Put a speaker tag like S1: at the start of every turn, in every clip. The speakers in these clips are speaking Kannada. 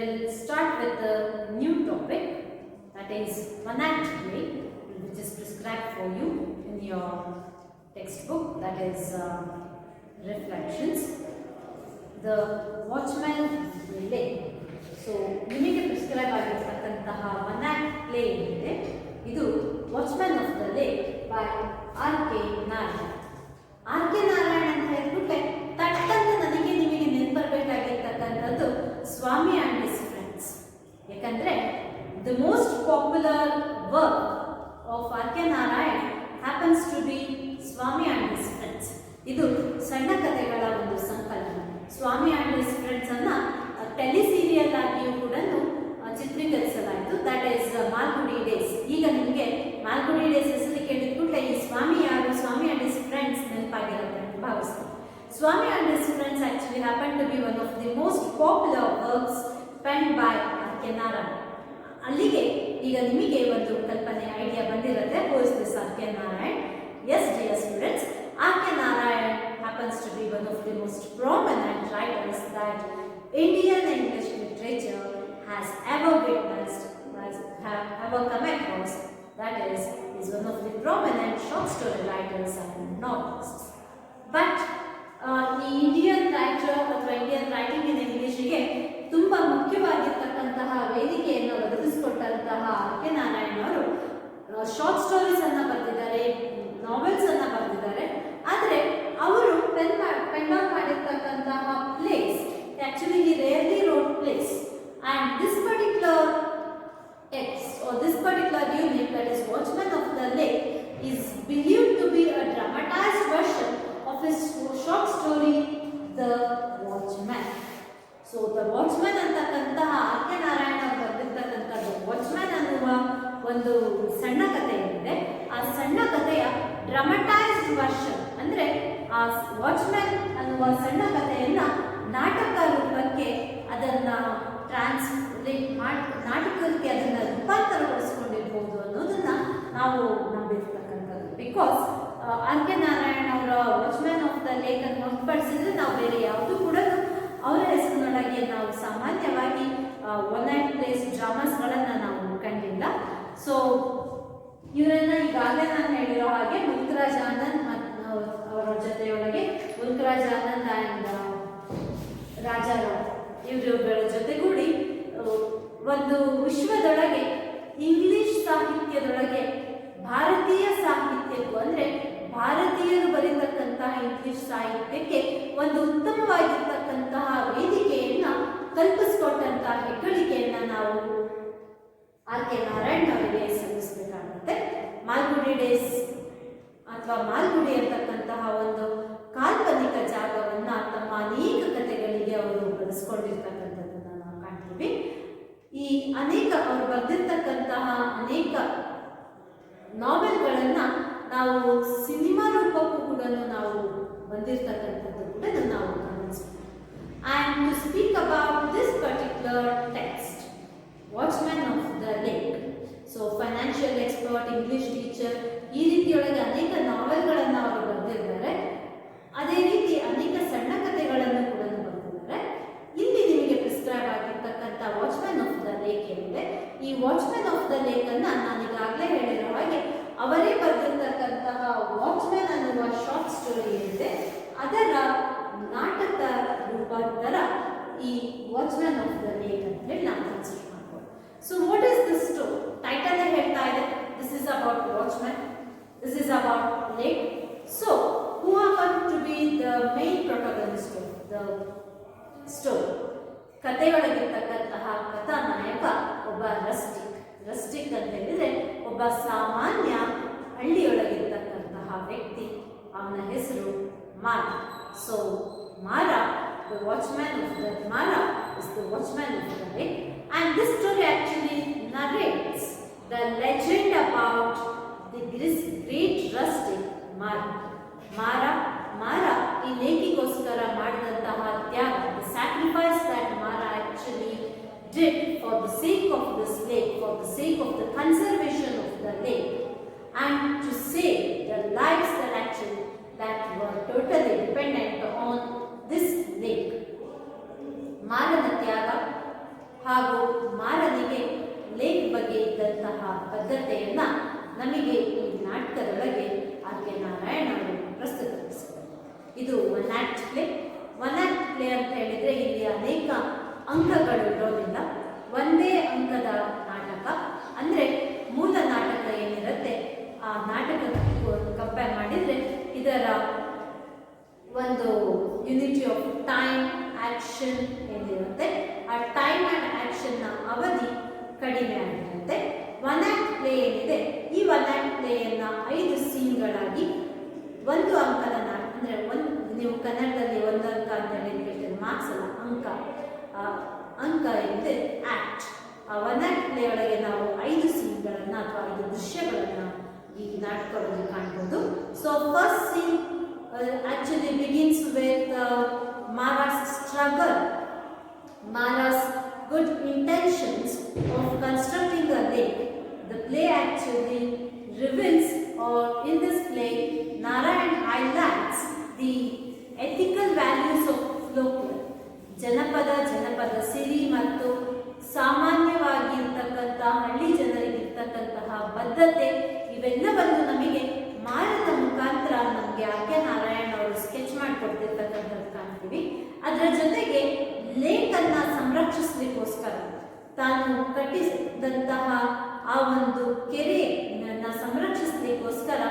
S1: will start with a new topic, that is one act play, which is prescribed for you in your textbook, that is reflections. The watchman play. So ನಿಮಗೆ ಪ್ರಿಸ್ಕ್ರೈಬ್ ಆಗಿರತಕ್ಕಂತಹ ಒನ್ ಆಕ್ಟ್ ಪ್ಲೇ ಏನಿದೆ ಇದು watchman of the lake by RK. Narayan. R K. Narayan ಅಂತ ಹೇಳ್ಬಿಟ್ರೆ ತಟ್ಟಂತ ನನಗೆ ನಿಮಗೆ ನೆನಪರ್ಬೇಕಾಗಿರ್ತಕ್ಕಂಥದ್ದು ಸ್ವಾಮಿ ಆ್ಯಂಡ್ ಹಿಸ್ ಫ್ರೆಂಡ್ಸ್. ಯಾಕಂದರೆ the most popular work of R K. Narayan happens to be Swami and his friends. ಇದು ಸಣ್ಣ ಕಥೆಗಳ ಒಂದು ಸಂಕಲನ. ಸ್ವಾಮಿ ಆ್ಯಂಡ್ ಹಿಸ್ ಫ್ರೆಂಡ್ಸ್ ಅನ್ನ ಟೆಲಿಸೀರಿಯಲ್ ಆಗಿಯೂ ಕೂಡ ಚಿತ್ರೀಕರಿಸಲಾಯಿತು. That is Malgudi days. ಈಗ ನಿಮಗೆ ಮಾಲ್ಗುಡಿ ಡೇಸ್ ಹೆಸರು ಕೇಳಿದ ಕೂಡಲೇ ಈ ಸ್ವಾಮಿ ಯಾರು, ಸ್ವಾಮಿ ಆ್ಯಂಡ್ ಹಿಸ್ ಫ್ರೆಂಡ್ಸ್ ನೆನಪಾಗಿರುತ್ತೆ ಅಂತ ಭಾವಿಸ್ತೀನಿ. Swami and his friends actually happen to be one of the most popular works pen by RK. Narayan. ಅಲ್ಲಿಗೆ ಈಗ ನಿಮಗೆ ಒಂದು ಕಲ್ಪನೆ ಐಡಿಯಾ ಬಂದಿರುತ್ತೆ. Who is this RK. Narayan? Yes, dear students, R.K. Narayan happens to be one of the most prominent writers that Indian English literature has ever witnessed, have ever come across. That is one of the prominent short story writers and novelists. But the Indian writer ಅಥವಾ Indian writing in English ಗೆ ತುಂಬಾ ಮುಖ್ಯವಾಗಿರ್ತಕ್ಕಂತಹ ವೇದಿಕೆಯನ್ನು ಒದಗಿಸಿಕೊಟ್ಟಂತಹ ಆರ್.ಕೆ. ನಾರಾಯಣ್ ಅವರು ಶಾರ್ಟ್ ಸ್ಟೋರೀಸ್ ಅನ್ನ ಬರೆದಿದ್ದಾರೆ, ನಾವೆಲ್ಸ್ ಅನ್ನ ಬರೆದಿದ್ದಾರೆ. ಆದರೆ ಅವರು ಪೆನ್ ಡೌನ್ ಮಾಡಿರ್ತಕ್ಕಂತಹ place, actually he rarely wrote place, and this particular text or this particular unit, that is Watchman of the Lake, is believed to be a dramatized version of his short story The Watchman. So The Watchman ಅಂತಕ್ಕಂತಹ ಆರ್.ಕೆ. ನಾರಾಯಣ್ ಅವರು ಬರೆದಿರ್ತಕ್ಕಂಥದ್ದು ವಾಚ್ಮ್ಯಾನ್ ಅನ್ನುವ ಒಂದು ಸಣ್ಣ ಕಥೆ ಏನಿದೆ, ಆ ಸಣ್ಣ ಕಥೆಯ ಡ್ರಾಮಟೈಸ್ಡ್ ವರ್ಷನ್ ಅಂದರೆ ಆ ವಾಚ್ಮ್ಯಾನ್ ಅನ್ನುವ ಸಣ್ಣ ಕಥೆಯನ್ನ ನಾಟಕ ರೂಪಕ್ಕೆ ಅದನ್ನ ಟ್ರಾನ್ಸ್ಲೇಟ್ ಮಾಡಿ ನಾಟಕಕ್ಕೆ ಅದನ್ನ ರೂಪಾಂತರಗೊಳಿಸ್ಕೊಂಡಿರ್ಬೋದು ಅನ್ನೋದನ್ನ ನಾವು ನಂಬಿರ್ತಕ್ಕಂಥದ್ದು. Because RK. ನಾರಾಯಣ್ ಅವರ ವಾಚ್ಮ್ಯಾನ್ ಆಫ್ ದ ಲೇಕ್ ಅನ್ನು ಹೊರತುಪಡಿಸಿದ್ರೆ ನಾವು ಬೇರೆ ಯಾವುದೂ ಕೂಡ ಅವರ ಹೆಸರಿನೊಳಗೆ ನಾವು ಸಾಮಾನ್ಯವಾಗಿ ಒನ್ ಆ್ಯಕ್ಟ್ ಪ್ಲೇಸ್ ಡ್ರಾಮಾಸ್ಗಳನ್ನು ನಾವು ಕಂಡಿಲ್ಲ. ಸೊ ಇವರನ್ನ ಈಗಾಗಲೇ ನಾನು ಹೇಳಿರೋ ಹಾಗೆ ಮುಲ್ಕರಾಜ್ ಆನಂದ್ ಅವರ ಜೊತೆಯೊಳಗೆ ಮುಲ್ಕರಾಜ್ ಆನಂದ್ ಆ್ಯಂಡ್ ರಾಜಾರಾವ್ ಇವರುಗಳ ಜೊತೆಗೂಡಿ ಒಂದು ವಿಶ್ವದೊಳಗೆ ಇಂಗ್ಲಿಷ್ ಸಾಹಿತ್ಯದೊಳಗೆ ಭಾರತೀಯ ಸಾಹಿತ್ಯಕ್ಕೂ ಅಂದರೆ ಭಾರತೀಯರು ಬರೀತಕ್ಕಂತಹ ಇಂಗ್ಲಿಷ್ ಸಾಹಿತ್ಯಕ್ಕೆ ಒಂದು ಉತ್ತಮವಾಗಿರ್ತಕ್ಕಂತಹ ವೇದಿಕೆಯನ್ನ ಕಲ್ಪಿಸಿಕೊಟ್ಟಂತಹ ಹೆಗ್ಗಳಿಕೆಯನ್ನ ನಾವು ಆರ್.ಕೆ. ನಾರಾಯಣ್ ಅವರಿಗೆ ಸಲ್ಲಿಸಬೇಕಾಗುತ್ತೆ. ಮಾಲ್ಗುಡಿ ಡೇಸ್ ಅಥವಾ ಮಾಲ್ಗುಡಿ ಅಂತಕ್ಕಂತಹ ಒಂದು ಕಾಲ್ಪನಿಕ ಜಾಗವನ್ನ ತಮ್ಮ ಅನೇಕ ಕಥೆಗಳಿಗೆ ಅವರು ಬಳಸ್ಕೊಂಡಿರ್ತಕ್ಕಂಥದ್ದನ್ನ ನಾವು ಕಾಣ್ತೀವಿ. ಈ ಅವರು ಬರೆದಿರ್ತಕ್ಕಂತಹ ಅನೇಕ ನಾವೆಲ್ಗಳನ್ನ ನಾವು ಸಿನಿಮಾ ರೂಪಕ್ಕೂ ಕೂಡ ನಾವು ಬಂದಿರತಕ್ಕಂಥದ್ದು ಕೂಡ ನಾವು ಗಮನಿಸ್ತೀವಿ. And to speak about this particular text watchman of the lake, so financial expert, English teacher, ಈ ರೀತಿಯೊಳಗೆ ಅನೇಕ ನಾವೆಲ್ಗಳನ್ನು ಅವರು ಬರೆದಿದ್ದಾರೆ. ಅದೇ ರೀತಿ ಅನೇಕ ಸಣ್ಣ ಕಥೆಗಳನ್ನು ಕೂಡ ಬರೆದಿದ್ದಾರೆ. ಇಲ್ಲಿ ನಿಮಗೆ ಪ್ರಿಸ್ಕ್ರೈಬ್ ಆಗಿರ್ತಕ್ಕಂಥ ವಾಚ್ಮ್ಯಾನ್ ಆಫ್ ದ ಲೇಕ್ ಏನಿದೆ, ಈ ವಾಚ್ಮ್ಯಾನ್ ಆಫ್ ದ ಲೇಕ್ ಅನ್ನ ನಾನು ಈಗಾಗಲೇ ಹೇಳಿರೋ ಹಾಗೆ ಅವರೇ ಬರೆದಿರ್ತಕ್ಕಂತಹ ವಾಚ್ಮ್ಯಾನ್ ಅನ್ನುವ ಶಾರ್ಟ್ ಸ್ಟೋರಿ ಏನಿದೆ ಅದರ ನಾಟಕ ರೂಪಾಂತರ ಈ ವಾಚ್ಮ್ಯಾನ್ ಆಫ್ ದ ಲೇಕ್ ಅಂತ ಹೇಳಿ ನಾವು ಕನ್ಸಿಡರ್ ಮಾಡ್ಬೋದು. So what is this story? Title ಹೇಳ್ತಾ ಇದೆ, this is about watchman, this is about lake. So who happen to be the main protagonist of the story? ಕಥೆಯೊಳಗಿರ್ತಕ್ಕಂತಹ ಕಥಾನಾಯಕ ಒಬ್ಬ ರಸ್ಟಿಕ್ ಅಂತ ಹೇಳಿದ್ರೆ ಒಬ್ಬ ಸಾಮಾನ್ಯ ಹಳ್ಳಿಯೊಳಗಿರ್ತಕ್ಕಂತಹ ವ್ಯಕ್ತಿ. ಅವನ ಹೆಸರು ಮಾರ. ಸೊ ಮಾರ, the watchman of the Mara is the watchman of the lake, and this story actually narrates the legend about the great rustic ಮಾರ ಈ ಲೇಕಿಗೋಸ್ಕರ ಮಾಡಿದಂತಹ ತ್ಯಾಗ, the sacrifice that Mara actually did for the sake of this lake, for the sake of the conservation of the lake, and to save the lives that were totally dependent on this lake. ಮಾರನ ತ್ಯಾಗ ಹಾಗೂ ಬದ್ಧತೆಯನ್ನ ನಮಗೆ ಈ ನಾಟಕದೊಳಗೆ ಆರ್ ಕೆ ನಾರಾಯಣ್ ಅವರು ಪ್ರಸ್ತುತಪಡಿಸಿದ್ದಾರೆ. ಇದು one act play. One act play ಅಂತ ಹೇಳಿದ್ರೆ ಇಲ್ಲಿ ಅನೇಕ ಅಂಕಗಳು ಇರೋದಿಲ್ಲ, ಒಂದೇ ಅಂಕದ ನಾಟಕ. ಅಂದ್ರೆ ಮೂಲ ನಾಟಕ ಏನಿರುತ್ತೆ ಆ ನಾಟಕ ಕಂಪೇರ್ ಮಾಡಿದ್ರೆ ಇದರ ಒಂದು ಯೂನಿಟಿ ಆಫ್ ಟೈಮ್ ಆಕ್ಷನ್ ಏನಿರುತ್ತೆ ಆ ಟೈಮ್ ಆ್ಯಂಡ್ ಆಕ್ಷನ್ನ ಅವಧಿ ಕಡಿಮೆ ಆಗಿರುತ್ತೆ. ಒನ್ ಆಕ್ಟ್ ಪ್ಲೇ ಏನಿದೆ ಈ ಒನ್ ಆಕ್ಟ್ ಪ್ಲೇಯನ್ನು 5 ಸೀನ್ಗಳಾಗಿ ಒಂದು ಅಂಕದ ಅಂದರೆ ನೀವು ಕನ್ನಡದಲ್ಲಿ ಒಂದು ಅಂಕ ಅಂತ ಹೇಳಿ ಮಾರ್ಕ್ಸ್ ಅಲ್ಲ, ಅಂಕ ಏನಿದೆ ಆಕ್ಟ್. ಆ ಒನ್ ಆಕ್ಟ್ ಪ್ಲೇ ಒಳಗೆ ನಾವು 5 ಸೀನ್ಗಳನ್ನು ಅಥವಾ 5 ದೃಶ್ಯಗಳನ್ನು ಈ ನಾಟಕದಲ್ಲಿ ಕಾಣ್ಬೋದು. So first scene actually begins with Mara's struggle, Mara's good intentions of constructing a lake. The play actually reveals, or in this play, Narayan highlights the ethical values of folklore. ಜನಪದ ಸಿರಿ ಮತ್ತು ಸಾಮಾನ್ಯವಾಗಿ ಇರ್ತಕ್ಕಂಥ ಹಳ್ಳಿ ಜನರಿಗಿರ್ತಕ್ಕಂತಹ ಬದ್ಧತೆ ಇವೆಲ್ಲವನ್ನು ನಮಗೆ ಮಾರದ ಮುಖಾಂತರ ನಮಗೆ ಆರ್ ಕೆ ನಾರಾಯಣ್ ಅವರು ಸ್ಕೆಚ್ ಮಾಡಿಕೊಡ್ತಿರ್ತಕ್ಕಂಥದ್ದು ಕಾಣ್ತೀವಿ. ಅದರ ಜೊತೆಗೆ ಲೇಕನ್ನ ಸಂರಕ್ಷಿಸಲಿಕ್ಕೋಸ್ಕರ ತಾನು ಕಟ್ಟಿಸಿದಂತಹ ಆ ಒಂದು ಕೆರೆಯನ್ನ ಸಂರಕ್ಷಿಸಲಿಕ್ಕೋಸ್ಕರ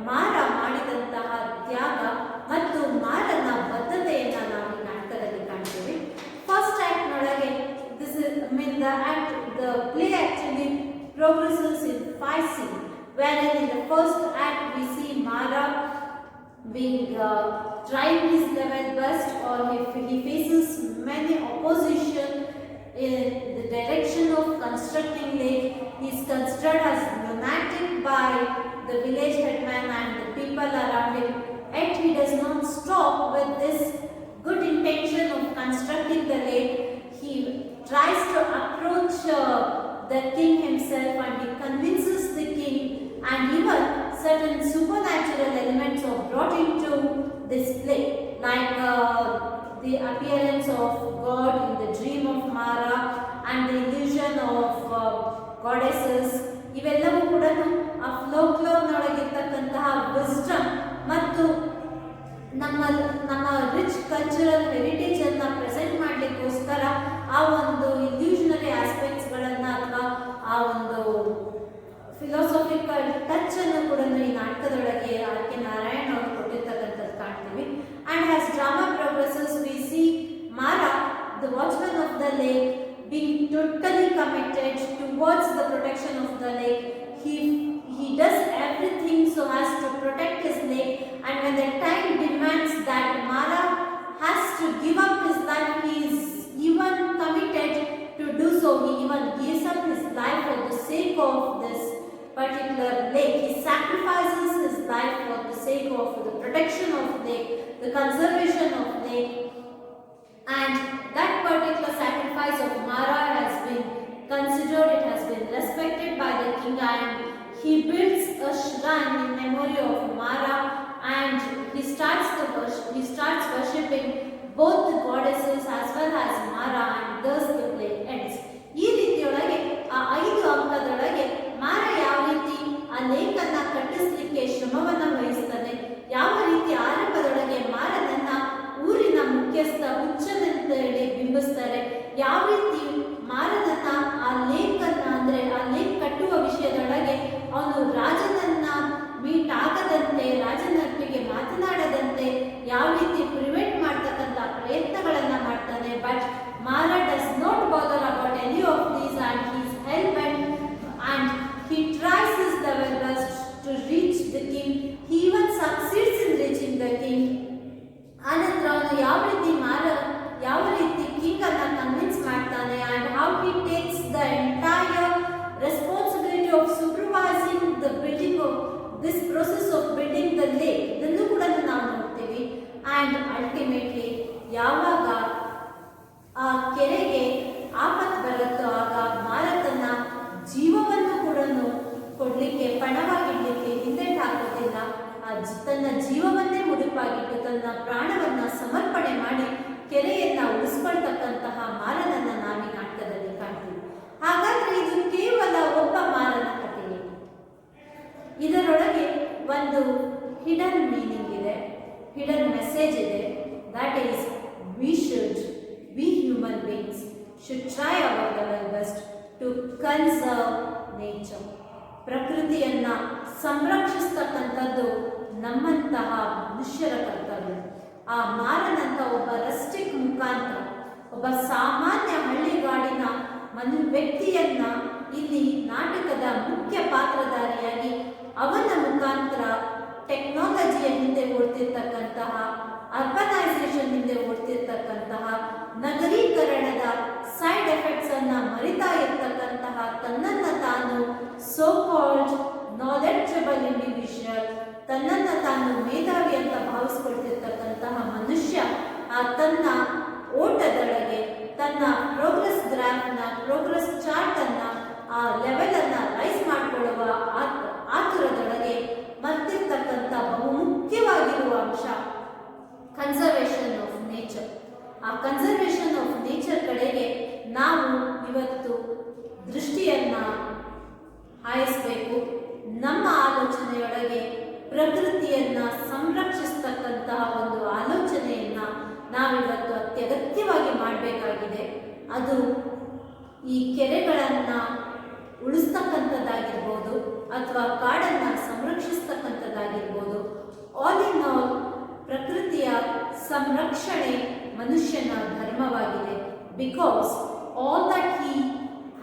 S1: ಮಾರ ಮಾಡಿದಂತಹ ತ್ಯಾಗ ಮತ್ತು ಮಾರನ ಬದ್ಧತೆಯನ್ನ ನಾವು ಈ ನಾಟಕದಲ್ಲಿ ಕಾಣ್ತೀವಿ. ಫಸ್ಟ್ ಆಕ್ಟ್ ನೊಳಗೆ the play actually progresses in 5 scenes, wherein in the first act we see Mara being trying his level best, or he faces many opposition in the direction of constructing lake. He is considered as lunatic by the village headman and the people around him, yet he does not stop with this good intention of constructing the lake. He tries to approach the king himself, and he convinces the king, and even certain supernatural elements are brought into this play, like the appearance of God in the dream of Mara and the illusion of goddesses. ಇವೆಲ್ಲವೂ ಕೂಡ ಆ ಫ್ಲೋಕ್ಲೋರ್ನೊಳಗಿರ್ತಕ್ಕಂತಹ ವಿಸ್ಡಮ್ ಮತ್ತು ನಮ್ಮ ರಿಚ್ ಕಲ್ಚರಲ್ ಹೆರಿಟೇಜ್ ಅನ್ನ ಪ್ರೆಸೆಂಟ್ ಮಾಡಲಿಕ್ಕೋಸ್ಕರ ಆ ಒಂದು ಇಲ್ಯೂಷನರಿ ಆಸ್ಪೆಕ್ಟ್ಸ್ಗಳನ್ನು ಅಥವಾ ಆ ಒಂದು ಫಿಲಾಸಫಿಕಲ್ ಟಚ್ ಅನ್ನು ಕೂಡ ಈ ನಾಟಕದೊಳಗೆ ಆರ್ ಕೆ ನಾರಾಯಣ್ ಅವರು ಕೊಟ್ಟಿರ್ತಕ್ಕಂಥದ್ದು ಕಾಣ್ತೀವಿ. And as drama progresses we see Mara, the watchman of the lake, being totally committed towards the protection of the lake. He does everything so as to protect his lake, and when the time demands that Mara has to give up his life, he is even committed to do so. He even gives up his life for the sake of this particular lake. He sacrifices his life for the sake of the protection of lake, the conservation of lake. And that particular sacrifice of Mara has been considered, it has been respected by the king, and he builds a shrine in memory of Mara, and he starts worshipping both the goddesses as well as Mara, and thus the play ends. ಈ ರೀತಿಯೊಳಗೆ ಆ 5 ಅಂಕದೊಳಗೆ ಮಾರ ಯಾವ ರೀತಿ ಆ ಲೇಕನ್ನ ಕಟ್ಟಿಸಲಿಕ್ಕೆ ಶ್ರಮವನ್ನ ವಹಿಸ್ತಾನೆ, ಯಾವ ರೀತಿ ಆರಂಭದೊಳಗೆ ಮಾರನನ್ನ ಊರಿನ ಮುಖ್ಯಸ್ಥ ಹುಚ್ಚನೆಂತ ಹೇಳಿ ಬಿಂಬಿಸ್ತಾರೆ, ಯಾವ ರೀತಿ ಮಾರನನ್ನ ಆ ಲೇಕನ್ನ ಅಂದ್ರೆ ಆ ಲೇಕ್ ಕಟ್ಟುವ ವಿಷಯದೊಳಗೆ ಅವನು ರಾಜನನ್ನ ಮೀಟ್ ಆಗದಂತೆ, ರಾಜನೊಟ್ಟಿಗೆ ಮಾತನಾಡದಂತೆ ಯಾವ ರೀತಿ ಪ್ರಿವೆಂಟ್ ಮಾಡ್ತಕ್ಕಂಥ ಪ್ರಯತ್ನಗಳನ್ನ ಮಾಡ್ತಾನೆ. ಬಟ್ ಮಾರ does not bother about any of these, and he is help and he tries his level best to reach the king. He even succeeds in reaching the king. ಆನಂತರ ಅವನು ಯಾವ ರೀತಿ ಕಿಂಗ್ ಅನ್ನ ಕನ್ವಿನ್ಸ್ ಮಾಡ್ತಾನೆ, and how he takes the entire responsibility of supervising the building of this process of building the lake. ಇದನ್ನು ಕೂಡ ನಾವು ನೋಡ್ತೀವಿ. and ultimately ಯಾವಾಗ ಆ ಕೆರೆಗೆ ಆಪತ್ತು ಬರುತ್ತೋ ಆಗ ಮಾರತನ ಜೀವವನ್ನು ಕೂಡ ಕೊಡ್ಲಿಕ್ಕೆ, ಪಣವಾಗಿಡ್ಲಿಕ್ಕೆ ಹಿಂದೆಟ್ಟು ಹಾಕೋದಿಲ್ಲ. ತನ್ನ ಜೀವವನ್ನೇ ಮುಡುಪಾಗಿಟ್ಟು ತನ್ನ ಪ್ರಾಣವನ್ನ ಸಮರ್ಪಣೆ ಮಾಡಿ ಕೆರೆಯನ್ನ ಉಳಿಸ್ಕೊಳ್ತಕ್ಕಂತಹ ಮಾರನನ್ನ ನಾವೀ ನಾಟಕದಲ್ಲಿ ಕಾಣ್ತೀವಿ. ಹಾಗಾದ್ರೆ ಇದು ಕೇವಲ ಒಬ್ಬ ಮಾರನ ಕಥೆ ಒಂದು ಹಿಡನ್ ಮೀನಿಂಗ್ ಇದೆ, ಹಿಡನ್ ಮೆಸೇಜ್ ಇದೆ. That is we human beings should try our level best to conserve nature. ಪ್ರಕೃತಿಯನ್ನ ಸಂರಕ್ಷಿಸ್ತಕ್ಕಂಥದ್ದು ನಮ್ಮಂತಹ ಮನುಷ್ಯರ ಕರ್ತವ್ಯ. ಆ ಮಾರನಂತ ಒಬ್ಬ ರಸ್ಟಿಕ್ ಮುಖಾಂತರ, ಒಬ್ಬ ಸಾಮಾನ್ಯ ಹಳ್ಳಿಗಾಡಿನ ವ್ಯಕ್ತಿಯನ್ನ ಇಲ್ಲಿ ನಾಟಕದ ಮುಖ್ಯ ಪಾತ್ರಧಾರಿಯಾಗಿ ಅವನ ಮುಖಾಂತರ ಟೆಕ್ನಾಲಜಿಯ ಹಿಂದೆ ಓಡ್ತಿರ್ತಕ್ಕಂತಹ, ಅರ್ಬನೈಸೇಷನ್ ಹಿಂದೆ ಓಡ್ತಿರ್ತಕ್ಕಂತಹ, ನಗರೀಕರಣದ ಸೈಡ್ ಎಫೆಕ್ಟ್ಸ್ ಅನ್ನ ಮರಿತಾ ಇರ್ತಕ್ಕಂತಹ, ತನ್ನನ್ನು ತಾನು ಸೋ ಕಾಲ್ಡ್ ನಾಲೆಡ್ಜಬಲ್ ಇಂಡಿವಿಜುವಲ್, ತನ್ನನ್ನು ತಾನು ಮೇಧಾವಿ ಅಂತ ಭಾವಿಸ್ಕೊಳ್ತಿರ್ತಕ್ಕಂತಹ ಮನುಷ್ಯ ತನ್ನ ಓಟದೊಳಗೆ ತನ್ನ ಪ್ರೋಗ್ರೆಸ್ ಗ್ರಾಫ್ನ, ಪ್ರೋಗ್ರೆಸ್ ಚಾರ್ಟ್ ಅನ್ನ, ಆ ಲೆವೆಲ್ ಅನ್ನ ರೈಸ್ ಮಾಡಿಕೊಳ್ಳುವ ಆತುರದೊಳಗೆ ಮತ್ತಿರ್ತಕ್ಕಂಥ ಬಹುಮುಖ್ಯವಾಗಿರುವ ಅಂಶ ಕನ್ಸರ್ವೇಷನ್ ಆಫ್ ನೇಚರ್. ಆ ಕನ್ಸರ್ವೇಷನ್ ಆಫ್ ನೇಚರ್ ಕಡೆಗೆ ನಾವು ಇವತ್ತು ದೃಷ್ಟಿಯನ್ನ ಹಾಯಿಸಬೇಕು. ನಮ್ಮ ಆಲೋಚನೆಯೊಳಗೆ ಪ್ರಕೃತಿಯನ್ನ ಸಂರಕ್ಷಿಸ್ತಕ್ಕಂತಹ ಒಂದು ಆಲೋಚನೆಯನ್ನ ನಾವಿವತ್ತು ಅತ್ಯಗತ್ಯವಾಗಿ ಮಾಡಬೇಕಾಗಿದೆ. ಅದು ಈ ಕೆರೆಗಳನ್ನ ಉಳಿಸ್ತಕ್ಕಂಥದ್ದಾಗಿರ್ಬೋದು ಅಥವಾ ಕಾಡನ್ನ ಸಂರಕ್ಷಿಸ್ತಕ್ಕಂಥದ್ದಾಗಿರ್ಬೋದು. ಆಲ್ ಇನ್ ಆಲ್ ಪ್ರಕೃತಿಯ ಸಂರಕ್ಷಣೆ ಮನುಷ್ಯನ ಧರ್ಮವಾಗಿದೆ. Because all that he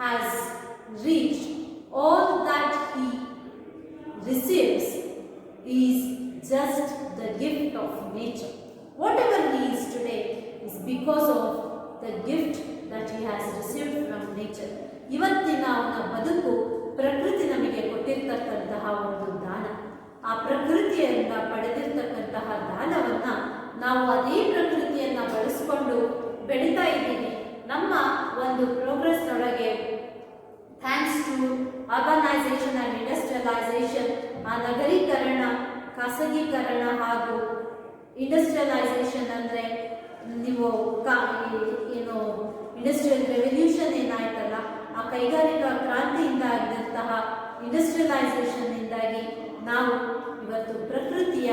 S1: has reached, all that he receives is just the gift of nature. Whatever he is today is because of the gift that he has received from nature. ಇವತ್ತಿನ ಅವನ ಬದುಕು ಪ್ರಕೃತಿ ನಮಗೆ ಕೊಟ್ಟಿರ್ತಕ್ಕಂತಹ ಒಂದು ದಾನ. ಆ ಪ್ರಕೃತಿಯಿಂದ ಪಡೆದಿರ್ತಕ್ಕಂತಹ ದಾನವನ್ನ ನಾವು ಅದೇ ಪ್ರಕೃತಿಯನ್ನ ಬಳಸಿಕೊಂಡು ಬೆಳೀತಾ ಇದ್ದೀವಿ. ನಮ್ಮ ಒಂದು ಪ್ರೋಗ್ರೆಸ್ನೊಳಗೆ thanks to urbanisation and industrialisation, ಆ ನಗರೀಕರಣ, ಖಾಸಗೀಕರಣ ಹಾಗೂ ಇಂಡಸ್ಟ್ರಿಯಲೈಸೇಷನ್ ಅಂದರೆ ನೀವು ಏನು ಇಂಡಸ್ಟ್ರಿಯಲ್ ರೆವಲ್ಯೂಷನ್ ಏನಾಯ್ತಲ್ಲ, ಆ ಕೈಗಾರಿಕಾ ಕ್ರಾಂತಿಯಿಂದ ಆಗಿದಂತಹ ಇಂಡಸ್ಟ್ರಿಯಲೈಸೇಷನ್ನಿಂದಾಗಿ ನಾವು ಇವತ್ತು ಪ್ರಕೃತಿಯ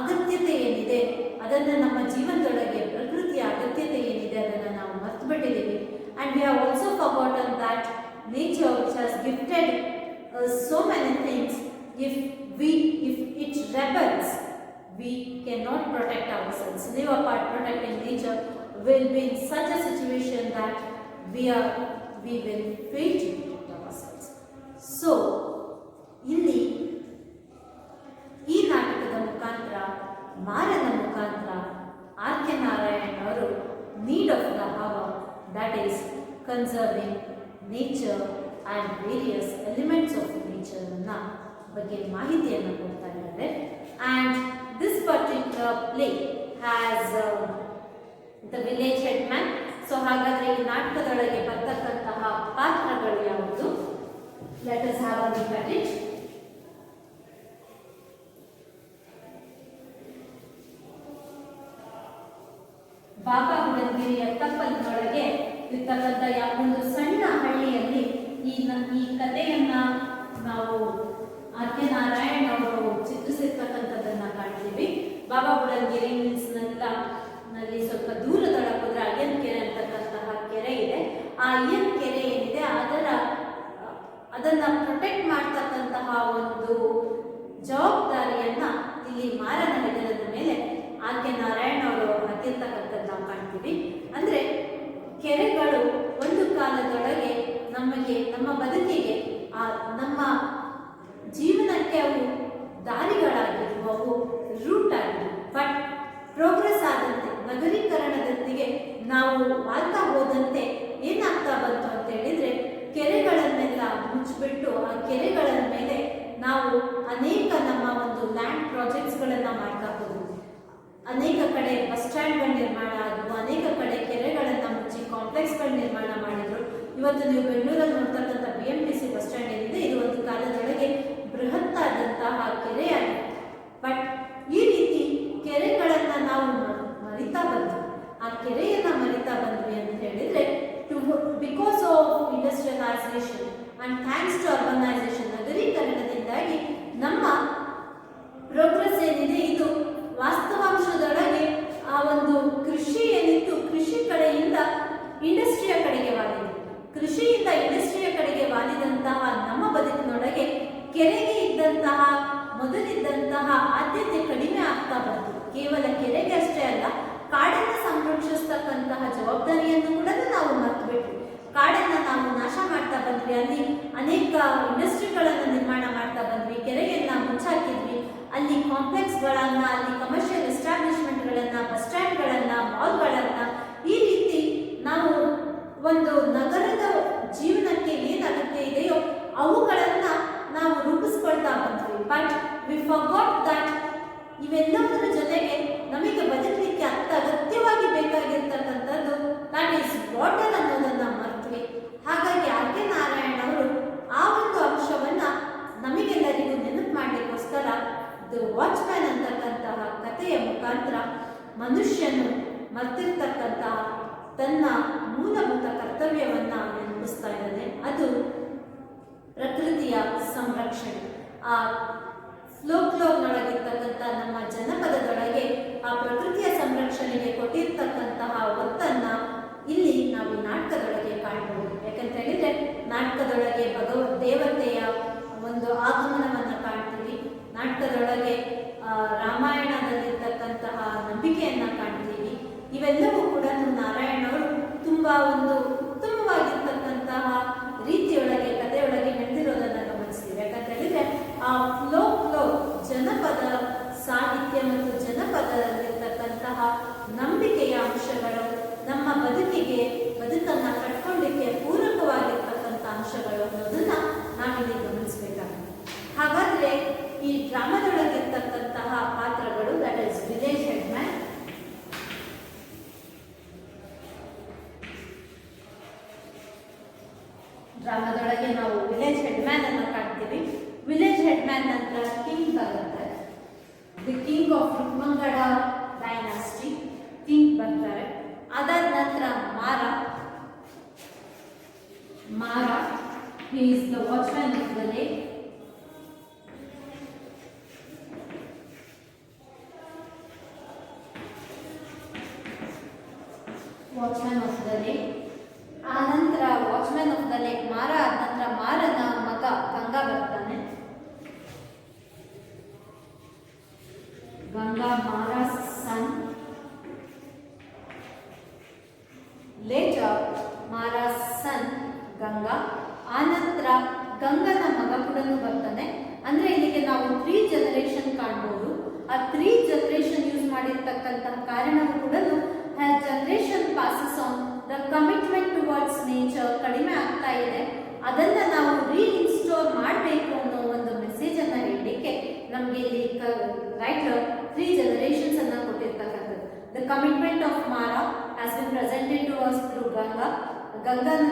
S1: ಅಗತ್ಯತೆ ಏನಿದೆ ಅದನ್ನು ನಮ್ಮ ಜೀವನದೊಳಗೆ ಪ್ರಕೃತಿಯ ಅಗತ್ಯತೆ ಏನಿದೆ ಅದನ್ನು ನಾವು ಮರ್ತು ಬಿಟ್ಟಿದ್ದೀವಿ. And we have also forgotten that nature, which has gifted us so many things, if it rebels, we cannot protect ourselves. Live apart protecting nature will be in such a situation that we will fail to protect ourselves. So, ಇಲ್ಲಿ ಈ ನಾಟಕದ ಮುಖಾಂತರ, ಮಾರನ ಮುಖಾಂತರ ಆರ್.ಕೆ. ನಾರಾಯಣ್ ಅವರು need of the hour, that is conserving nature and various elements of nature ಬಗ್ಗೆ ಮಾಹಿತಿಯನ್ನು ಕೊಡ್ತಾ ಇದ್ದಾರೆ. And this particular play has the village headman. So ಹಾಗಾದ್ರೆ ಈ ನಾಟಕದೊಳಗೆ ಬರ್ತಕ್ಕಂತಹ ಪಾತ್ರಗಳು ಯಾವುದು? Let us have a look at it. ಬಾಬಾ ಹುಡುಗಿರಿಯ ತಪ್ಪಲಿನೊಳಗೆ ಇರ್ತಕ್ಕಂಥ ಒಂದು ಸಣ್ಣ ಹಳ್ಳಿಯಲ್ಲಿ ಈ ಕಥೆಯನ್ನ ನಾವು ಆರ್.ಕೆ. ನಾರಾಯಣ್ ಅವರು ಚಿತ್ರಿಸಿರ್ತಕ್ಕಂಥದ್ದನ್ನ ಕಾಣ್ತೀವಿ. ಬಾಬಾ ಬುಡನ್ಗಿರಿ ನಲ್ಲಿ ಸ್ವಲ್ಪ ದೂರದೊಳಗೆ ಹೋದ್ರೆ ಅಯ್ಯನ್ ಕೆರೆ ಅಂತಕ್ಕಂತಹ ಕೆರೆ ಇದೆ. ಆ ಅಯ್ಯನ್ ಕೆರೆ ಏನಿದೆ ಅದನ್ನ ಪ್ರೊಟೆಕ್ಟ್ ಮಾಡ್ತಕ್ಕಂತಹ ಒಂದು ಜವಾಬ್ದಾರಿಯನ್ನ ಇಲ್ಲಿ ಮಾರನ ಹೆಗಲದ ಮೇಲೆ ಆರ್.ಕೆ. ನಾರಾಯಣ್ ಅವರು ಹಾಕಿರ್ತಕ್ಕಂಥದ್ದು ನಾವು ಕಾಣ್ತೀವಿ. ಅಂದ್ರೆ ಕೆರೆಗಳು ಒಂದು ಕಾಲದೊಳಗೆ ನಮಗೆ, ನಮ್ಮ ಬದುಕಿಗೆ, ನಮ್ಮ ಜೀವನಕ್ಕೆ ಅವು ದಾರಿಗಳಾಗಿದ್ವು, ಅವು ರೂಟ್ ಆಗಿದ್ವು. ಬಟ್ ಪ್ರೋಗ್ರೆಸ್ ಆದಂತೆ, ನಗರೀಕರಣದೊಂದಿಗೆ ನಾವು ಮಾಡ್ತಾ ಹೋದಂತೆ ಏನಾಗ್ತಾ ಬಂತು ಅಂತ ಹೇಳಿದ್ರೆ, ಕೆರೆಗಳನ್ನೆಲ್ಲ ಮುಚ್ಚಿಬಿಟ್ಟು ಆ ಕೆರೆಗಳ ಮೇಲೆ ನಾವು ಅನೇಕ ನಮ್ಮ ಒಂದು ಲ್ಯಾಂಡ್ ಪ್ರಾಜೆಕ್ಟ್ಸ್ಗಳನ್ನು ಮಾಡ್ತಾ ಹೋದ್ವಿ. ಅನೇಕ ಕಡೆ ಬಸ್ ಸ್ಟ್ಯಾಂಡ್ಗಳ ನಿರ್ಮಾಣ ಆದವು, ಅನೇಕ ಕಡೆ ಕೆರೆಗಳನ್ನು ಮುಚ್ಚಿ ಕಾಂಪ್ಲೆಕ್ಸ್ಗಳ ನಿರ್ಮಾಣ ಮಾಡಿದ್ರು. ಇವತ್ತು ನೀವು ಬೆಂಗಳೂರಲ್ಲಿ ನೋಡ್ತಕ್ಕಂಥ BMTC ಬಸ್ ಸ್ಟ್ಯಾಂಡ್ ಏನಿದೆ, ಇದು ಒಂದು ಕಾಲದೊಳಗೆ ಬೃಹತ್ತಾದಂತಹ ಕೆರೆಯಾಗಿದೆ. ಬಟ್ ಈ ರೀತಿ ಕೆರೆಗಳನ್ನು ನಾವು ಮರಿತಾ ಬಂದ್ವಿ. ಆ ಕೆರೆಯನ್ನು ಮರಿತಾ ಬಂದ್ವಿ ಅಂತ ಹೇಳಿದ್ರೆ, because of industrialisation and thanks to urbanisation, ನಗರೀಕರಣದಿಂದಾಗಿ ನಮ್ಮ ಪ್ರೋಗ್ರೆಸ್ ಏನಿದೆ ಇದು ವಾಸ್ತವಾಂಶದೊಳಗೆ ಆ ಒಂದು ಕೃಷಿ ಏನಿತ್ತು ಕೃಷಿ ಕಡೆಯಿಂದ ಇಂಡಸ್ಟ್ರಿಯ ಕಡೆಗೆ ವಾಲಿದೆ. ಕೃಷಿಯಿಂದ ಇಂಡಸ್ಟ್ರಿಯ ಕಡೆಗೆ ವಾಲಿದಂತಹ ನಮ್ಮ ಬದುಕಿನೊಳಗೆ ಕೆರೆಗೆ ಇದ್ದಂತಹ ಮೊದಲಿದ್ದಂತಹ ಆದ್ಯತೆ ಕಡಿಮೆ ಆಗ್ತಾ ಬಂತು. ಕೇವಲ ಕೆರೆಗೆ ಅಷ್ಟೇ ಅಲ್ಲ, ಕಾಡನ್ನು ಸಂರಕ್ಷಿಸ್ತಕ್ಕಂತಹ ಜವಾಬ್ದಾರಿಯನ್ನು ಕೂಡ ನಾವು ಮರೆತುಬಿಟ್ವಿ. ಕಾಡನ್ನು ನಾವು ನಾಶ ಮಾಡ್ತಾ ಬಂದ್ವಿ, ಅಲ್ಲಿ ಅನೇಕ ಇಂಡಸ್ಟ್ರಿಗಳನ್ನು ನಿರ್ಮಾಣ ಮಾಡ್ತಾ ಬಂದ್ವಿ, ಕೆರೆಯನ್ನ ಮುಚ್ಚಾಕಿದ್ವಿ, ಅಲ್ಲಿ ಕಾಂಪ್ಲೆಕ್ಸ್ಗಳನ್ನ, ಅಲ್ಲಿ ಕಮರ್ಷಿಯಲ್ ಎಸ್ಟಾಬ್ಲಿಷ್ಮೆಂಟ್ಗಳನ್ನ, ಬಸ್ ಸ್ಟ್ಯಾಂಡ್ಗಳನ್ನ, ಮಾಲ್ಗಳನ್ನ, ಈ ರೀತಿ ನಾವು ಒಂದು ನಗರದ ಜೀವನಕ್ಕೆ ಏನು ಅಗತ್ಯ ಇದೆಯೋ ಅವುಗಳನ್ನ ನಾವು ರೂಪಿಸ್ಕೊಳ್ತಾ ಬಂದ್ವಿ. ಬಟ್ ವಿ ಫರ್ಗಾಟ್ ದಟ್ ಇವೆಲ್ಲದರ ಜೊತೆಗೆ ನಮಗೆ ಬದುಕಲಿಕ್ಕೆ ಅತ್ಯಗತ್ಯವಾಗಿ ಬೇಕಾಗಿರ್ತಕ್ಕಂಥದ್ದು ದಟ್ ಈಸ್ ವಾಟರ್ ಅನ್ನೋದನ್ನ ಮರೆತ್ವಿ. ಹಾಗಾಗಿ ಆರ್ ಕೆ ನಾರಾಯಣ್ ಅವರು ಆ ಒಂದು ಅಂಶವನ್ನ ನಮಗೆಲ್ಲರಿಗೂ ನೆನಪು ಮಾಡಲಿಕ್ಕೋಸ್ಕರ ದ ವಾಚ್ಮ್ಯಾನ್ ಅಂತಕ್ಕಂತಹ ಕಥೆಯ ಮುಖಾಂತರ ಮನುಷ್ಯನು ಮರ್ತಿರ್ತಕ್ಕಂತಹ ತನ್ನ ಮೂಲಭೂತ ಕರ್ತವ್ಯವನ್ನ ನೆನಪಿಸ್ತಾ ಇದ್ದಾನೆ. ಅದು ಪ್ರಕೃತಿಯ ಸಂರಕ್ಷಣೆ. ಆ ಫ್ಲೋಕ್ಲೋರ್ನೊಳಗಿರ್ತಕ್ಕಂಥ ನಮ್ಮ ಜನಪದದೊಳಗೆ ಆ ಪ್ರಕೃತಿಯ ಸಂರಕ್ಷಣೆಗೆ ಕೊಟ್ಟಿರ್ತಕ್ಕಂತಹ ಒತ್ತನ್ನ ಇಲ್ಲಿ ನಾವು ಈ ನಾಟಕದೊಳಗೆ ಕಾಣಬಹುದು. ಯಾಕಂತ ಹೇಳಿದ್ರೆ ನಾಟಕದೊಳಗೆ ದೇವತೆಯ ಒಂದು ಆಗಮನವನ್ನ ಕಾಣ್ತೀವಿ, ನಾಟಕದೊಳಗೆ ರಾಮಾಯಣದಲ್ಲಿರ್ತಕ್ಕಂತಹ ನಂಬಿಕೆಯನ್ನ ಕಾಣ್ತೀವಿ. ಇವೆಲ್ಲವೂ ಕೂಡ ನಾರಾಯಣ ಅವರು ತುಂಬಾ ಒಂದು ಉತ್ತಮವಾಗಿರ್ತಕ್ಕಂತಹ ರೀತಿಯೊಳಗೆ ಕಥೆಯೊಳಗೆ ನಡೆದಿರೋದನ್ನ ಗಮನಿಸ್ತೀವಿ. ಯಾಕಂತ ಹೇಳಿದ್ರೆ ಆ ಫ್ಲೋ ಜನಪದ ಸಾಹಿತ್ಯ ಮತ್ತು ಜನಪದದಲ್ಲಿರ್ತಕ್ಕಂತಹ ನಂಬಿಕೆಯ ಅಂಶಗಳು ನಮ್ಮ ಬದುಕನ್ನ ಕಟ್ಕೊಳ್ಳಿಕ್ಕೆ ಪೂರಕವಾಗಿರ್ತಕ್ಕಂಥ ಅಂಶಗಳು ಅನ್ನೋದನ್ನ ನಾವಿಲ್ಲಿ ಗಮನಿಸಬೇಕಾಗುತ್ತೆ. ಹಾಗಾದ್ರೆ ಈ ಡ್ರಾಮಾದೊಳಗಿರ್ತಕ್ಕಂತಹ ಪಾತ್ರಗಳು ದಟ್ ಇಸ್ ವಿಲೇಜ್ ಹೆಡ್ಮ್ಯಾನ್, ಡ್ರಾಮಾದೊಳಗೆ ನಾವು ವಿಲೇಜ್ ಹೆಡ್ಮ್ಯಾನ್ ಅನ್ನು ಕಾಣ್ತೀವಿ. ವಿಲೇಜ್ ಹೆಡ್ಮ್ಯಾನ್ ನಂತರ ಕಿಂಗ್ ಬರುತ್ತೆ. The king of Rukmangada dynasty king ಬರ್ತಾರೆ. ಅದಾದ ನಂತರ ಮಾರ he is the watchman of the lake. Watchman of the lake. ಆ ನಂತರ ವಾಚ್ಮ್ಯಾನ್ ಆಫ್ ದ ಲೇಕ್ ಮಾರ ಆದ ನಂತರ ಮಾರನ ಮಗ ಗಂಗಾ ಬರ್ತಾನೆ. ಗಂಗಾ ಮಾರಾ ಸನ್. ಲೇಟರ್ ಮಾರಾ ಸನ್ ಗಂಗಾ. ಆನಂತರ ಗಂಗನ ಮಗ ಕೂಡ ಬರ್ತಾನೆ. ಅಂದ್ರೆ ಇಲ್ಲಿಗೆ ನಾವು 3 ಜನರೇಷನ್ ಕಾಣಬಹುದು. ಆ 3 ಜನರೇಷನ್ ಯೂಸ್ ಮಾಡಿರ್ತಕ್ಕಂತಹ ಕಾರಣವು ಕೂಡ as generation passes on the commitment towards nature ಕಡಿಮೆ ಆಗ್ತಾ ಇದೆ. ಅದನ್ನ ನಾವು ರೀಇನ್ಸ್ಟೋರ್ ಮಾಡಬೇಕು ಅನ್ನೋ ಒಂದು ಮೆಸೇಜ್ ಅನ್ನ ಹೇಳಲಿಕ್ಕೆ ನಮಗೆ ಇಲ್ಲಿ ರೈಟರ್ 3 ಜನರೇಷನ್ಸ್ ಅನ್ನ ಕೊಟ್ಟಿರ್ತಕ್ಕಂಥದ್ದು. The commitment of Mara has been presented to us through Ganga. ಗಂಗನ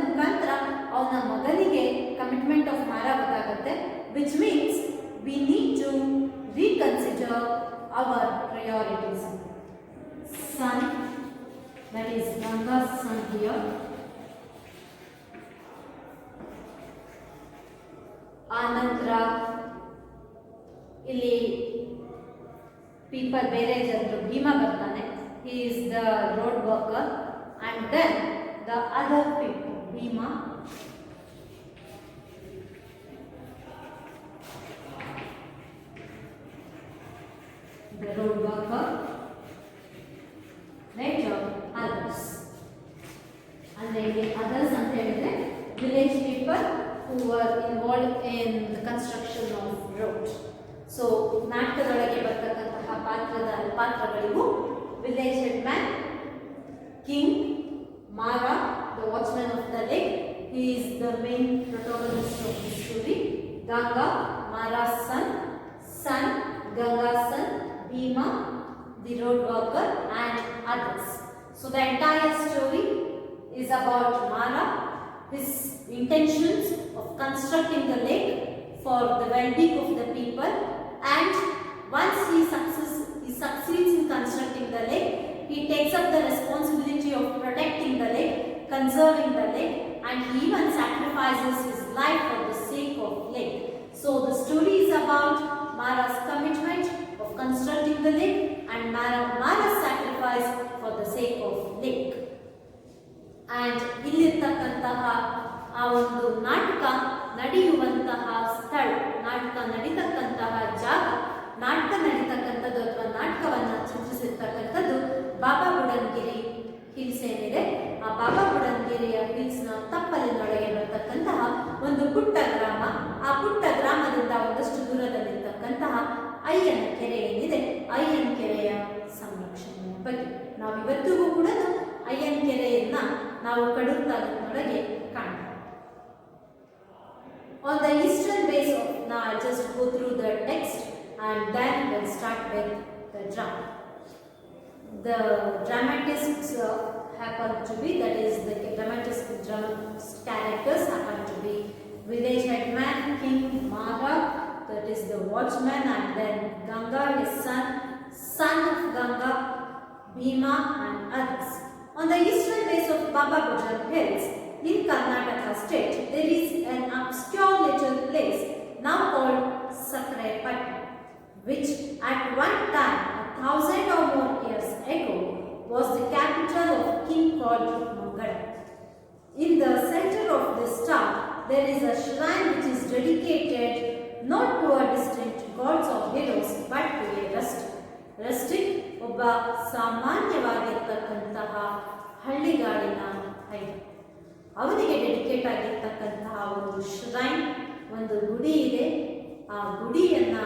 S1: ಮುಖಾಂತರ ಅವನ ಮಗನಿಗೆ ಕಮಿಟ್ಮೆಂಟ್ ಆಫ್ ಮಾರಾ ಗೊತ್ತಾಗುತ್ತೆ. Which means we need to reconsider our priorities. Sun, that is Ganga's son here. ಆನಂತರ ಇಲ್ಲಿ ಪೀಪಲ್ ಬೇರೆ ಜನರು ಭೀಮಾ ಬರ್ತಾನೆ. he is the road worker and then the other people Bima, the road worker, later others. ಅಂದ್ರೆ ಇಲ್ಲಿ others ಅಂತ ಹೇಳಿದ್ರೆ village people who were involved in the construction of road. So ನಾಟಕದೊಳಗೆ ಬರ್ತಕ್ಕಂತಹ ಪಾತ್ರಗಳಿಗೂ village headman, king, Mara, the watchman of the lake, he is the main protagonist of the story. Ganga, Mara's son, Ganga's son, Bhima, the road worker and others. So the entire story is about Mara, his intentions of constructing the lake for the well-being of the people, and once he succeeds in constructing the lake, he takes up the responsibility of protecting the lake, conserving the lake, and he even sacrifices his life for the sake of lake. So the story is about Mara's commitment of constructing the lake and Mara's sacrifice for the sake of lake. And ಇಲ್ಲಿರ್ತಕ್ಕಂತಹ ಆ ಒಂದು ನಾಟಕ ನಡೆಯುವಂತಹ ಸ್ಥಳ, ನಾಟಕ ನಡೀತಕ್ಕಂತಹ ಜಾಗ, ನಾಟಕ ನಡೀತಕ್ಕಂಥದ್ದು ಅಥವಾ ನಾಟಕವನ್ನು ಚಿತ್ರಿಸಿರ್ತಕ್ಕಂಥದ್ದು ಬಾಬಾ ಬುಡನ್ಗಿರಿ ಹಿಲ್ಸ್ ಏನಿದೆ, ಆ ಬಾಬಾ ಬುಡನ್ಗಿರಿಯ ಹಿಲ್ಸ್ನ ತಪ್ಪಲಿನೊಳಗೆ ಬರ್ತಕ್ಕಂತಹ ಒಂದು ಪುಟ್ಟ ಗ್ರಾಮ. ಆ ಪುಟ್ಟ ಗ್ರಾಮದಿಂದ ಒಂದಷ್ಟು ದೂರದಲ್ಲಿರ್ತಕ್ಕಂತಹ ಅಯ್ಯನ ಕೆರೆ ಏನಿದೆ, ಅಯ್ಯನ ಕೆರೆಯ ಸಂರಕ್ಷಣೆಯ ಬಗ್ಗೆ ನಾವು ಇವತ್ತಿಗೂ ಕೂಡ ಅಯ್ಯನ ಕೆರೆಯನ್ನ ನಾವು ಕಡೂರು ತಾಲೂಕಿನೊಳಗೆ ಕಾಣ್ತೀವಿ. On the eastern base of, now I'll just go through the text and then we'll start with the drama. The dramatists happen to be, that is the dramatist characters happen to be village headman, King Mara, that is the watchman, and then Ganga, his son of Ganga, Bhima and others. On the eastern base of Baba Budan Hills in Karnataka state, there is an obscure little place now called Sakrepatnam, which at one time, 1,000 or more years ago, was the capital of a king called Mangada. In the center of this town, there is a shrine which is dedicated not to a distant gods or heroes, but to a rustic ಒಬ್ಬ ಸಾಮಾನ್ಯವಾಗಿರ್ತಕ್ಕಂತಹ ಹಳ್ಳಿಗಾಡಿನ ಹಳ್ಳಿ, ಅವನಿಗೆ ಡೆಡಿಕೇಟ್ ಆಗಿರ್ತಕ್ಕಂತಹ ಒಂದು ಶ್ರೈನ್, ಒಂದು ಗುಡಿ ಇದೆ. ಆ ಗುಡಿಯನ್ನ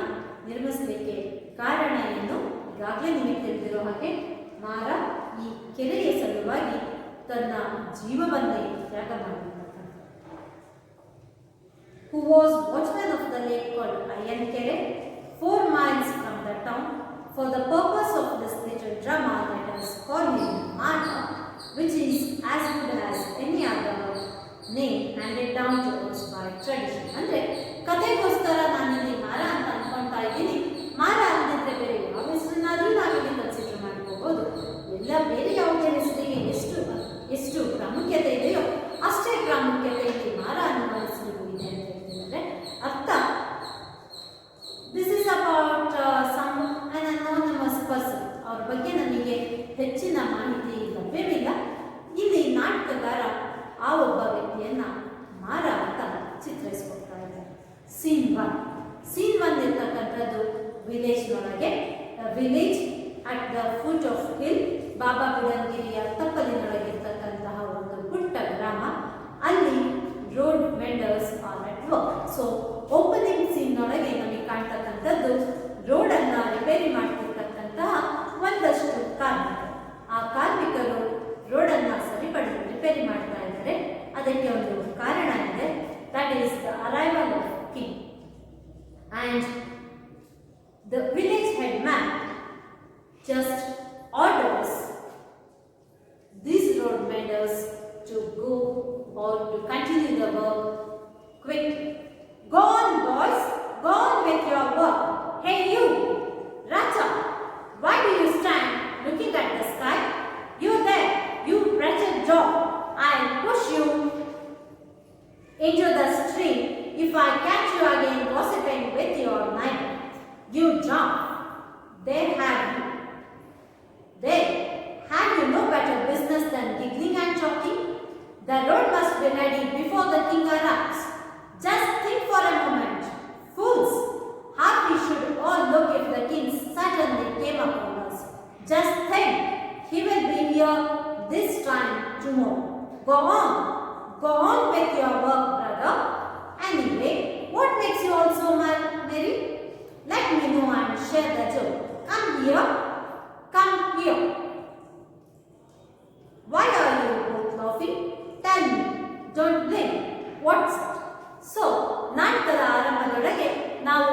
S1: ನಿರ್ಮಿಸಲಿಕ್ಕೆ ಕಾರಣ ಏನು? ಈಗಾಗಲೇ ನಿಮಗೆ ತಿಳಿದಿರೋ ಹಾಗೆ ಮಾರ ಈ ಕೆರೆಯ ಸಲುವಾಗಿ ತನ್ನ ಜೀವವನ್ನೇ ತ್ಯಾಗ ಮಾಡಿರ್ತಕ್ಕಂಥ. Who was watchman of the lake called Ayyan Kere, 4 miles from the town. For the purpose of this little drama, let us call him Mara, which is as good as any other name handed down to us by tradition. ಅಂದರೆ ಕಥೆಗೋಸ್ಕರ ನಾನಿಲ್ಲಿ ಮಾರ ಅಂತ ಅನ್ಕೊಳ್ತಾ ಇದ್ದೀನಿ. ಮಾರ ಅಂದಿದ್ರೆ ಬೇರೆ ಯಾವ ಹೆಸರನ್ನಾದರೂ ನಾವಿಲ್ಲಿ ಕನ್ಸಿಡರ್ ಮಾಡ್ಕೋಬಹುದು. ಎಲ್ಲ ಬೇರೆ ಯಾವುದೇ ಹೆಸರಿಗೆ ಎಷ್ಟು ಪ್ರಾಮುಖ್ಯತೆ ಇದೆಯೋ ಅಷ್ಟೇ ಪ್ರಾಮುಖ್ಯತೆ ಇಲ್ಲಿ ಮಾರ ಅನ್ನುವ ಹೆಸರಿಗೂ ಇದೆ ಅಂತ ಹೇಳ್ತಿದ್ದಾರೆ. ಅರ್ಥ, this is about some an anonymous person. ಅವ್ರ ಬಗ್ಗೆ ನನಗೆ ಹೆಚ್ಚಿನ ಮಾಹಿತಿ ಲಭ್ಯವಿಲ್ಲ. ಇಲ್ಲಿ ನಾಟಕಗಾರ ಆ ಒಬ್ಬ ವ್ಯಕ್ತಿಯನ್ನ ಮಾರ ಅಂತ ಚಿತ್ರಿಸಿಕೊಡ್ತಾ ಇದ್ದಾರೆ. ಸೀನ್ ಒನ್ ಇರ್ತಕ್ಕಂಥದ್ದು ವಿಲೇಜ್ನೊಳಗೆ, village at the foot of hill, Baba ಬುಡನ್ಗಿರಿಯ ತಪ್ಪಲಿನೊಳಗೆ ಇರ್ತಕ್ಕಂತಹ ಒಂದು ಪುಟ್ಟ ಗ್ರಾಮ. ಅಲ್ಲಿ road vendors are at work. So opening scene ಒಳಗೆ ನಮಗೆ ಕಾಣ್ತಕ್ಕಂಥದ್ದು ರೋಡನ್ನು ರಿಪೇರಿ ಮಾಡ್ತಿರ್ತಕ್ಕಂತಹ ಒಂದಷ್ಟು ಕಾರ್ಮಿಕರು. ಆ ಕಾರ್ಮಿಕರು ರೋಡನ್ನು ರಿಪೇರಿ ಮಾಡ್ತಾ ಇದ್ದಾರೆ. ಅದಕ್ಕೆ ಒಂದು ಕಾರಣ ಇದೆ, that is the arrival of king. And the village head man just orders these road vendors to go or to continue the work quickly. Go on, boys, go on with your work. Hey you, Raja, why do you stand looking at the sky? You there, you wretched dog, I'll push you into the stream if I catch you again gossiping with your neighbor. You jump. There have you. Have you no better business than giggling and talking? The road must be ready before the king arrives. Just think for a moment, fools, how we should all look if the king suddenly came upon us. Just think, he will be here this time tomorrow. Go on with your work, brother. Anyway, what makes you all so merry? Let me know and share the joke. Come here. Why are you both laughing? Tell me. Don't blink. What's it? So, ನಾಟಕದ ಆರಂಭದೊಳಗೆ ನಾವು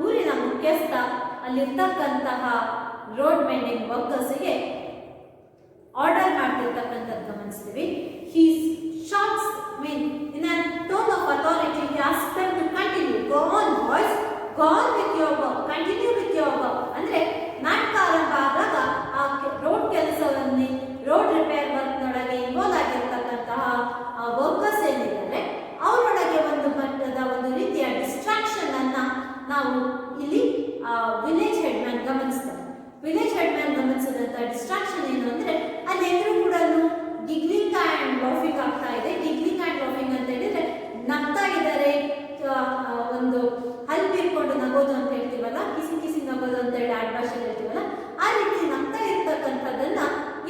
S1: ಊರಿನ ಮುಖ್ಯಸ್ಥ ಅಲ್ಲಿರ್ತಕ್ಕಂತಹ ರೋಡ್ ಮೆಂಡಿಂಗ್ ವರ್ಕರ್ಸ್ಗೆ ಆರ್ಡರ್ ಮಾಡ್ತಿರ್ತಕ್ಕಂಥದ್ದು ಗಮನಿಸ್ತೀವಿ. He shouts, in a tone of authority, he asks them to continue. Go on, boys. Go on with your work. Continue with your work. ಅಂದರೆ ನಾಟಕ ಆರಂಭ ಆದಾಗ ಆ ರೋಡ್ ಕೆಲಸವನ್ನೇ, ರೋಡ್ ರಿಪೇರ್ ವರ್ಕ್ನೊಳಗೆ ಇನ್ವಾಲ್ವ್ ಆಗಿರ್ತಕ್ಕಂತಹ ವರ್ಕರ್ಸ್ ಏನಿದ್ದಾರೆ ಅವರೊಳಗೆ ಒಂದು ಮಟ್ಟದ ಒಂದು ರೀತಿಯ ಡಿಸ್ಟ್ರಾಕ್ಷನ್ ಅನ್ನ ಗಮನಿಸ್ತಾರೆ. ವಿಲೇಜ್ ಹೆಡ್ ಮ್ಯಾನ್ ಗಮನಿಸಿದಂತ ಡಿಸ್ಟ್ರಾಕ್ಷನ್ ಏನು ಅಂದ್ರೆ ಅಲ್ಲಿ ಎಲ್ಲರೂ ಕೂಡ ಗಿಗ್ಲಿಂಗ್ ಅಂಡ್ ಲಾಫಿಂಗ್ ಆಗ್ತಾ ಇದೆ. ಗಿಗ್ಲಿಂಗ್ ಅಂಡ್ ಲಾಫಿಂಗ್ ಅಂತ ಹೇಳಿದ್ರೆ ನಗ್ತಾ ಇದ್ದಾರೆ, ಒಂದು ಹಲ್ ಬೀರ್ಕೊಂಡು ನಗೋದು ಅಂತ ಹೇಳ್ತೀವಲ್ಲ, ಕಿಸಿ ಕಿಸಿ ನಗೋದು ಅಂತ ಹೇಳಿ ಆಡ್ ಭಾಷೆ ಹೇಳ್ತೀವಲ್ಲ, ಆ ರೀತಿ ನಗ್ತಾ ಇರ್ತಕ್ಕಂಥದ್ದನ್ನ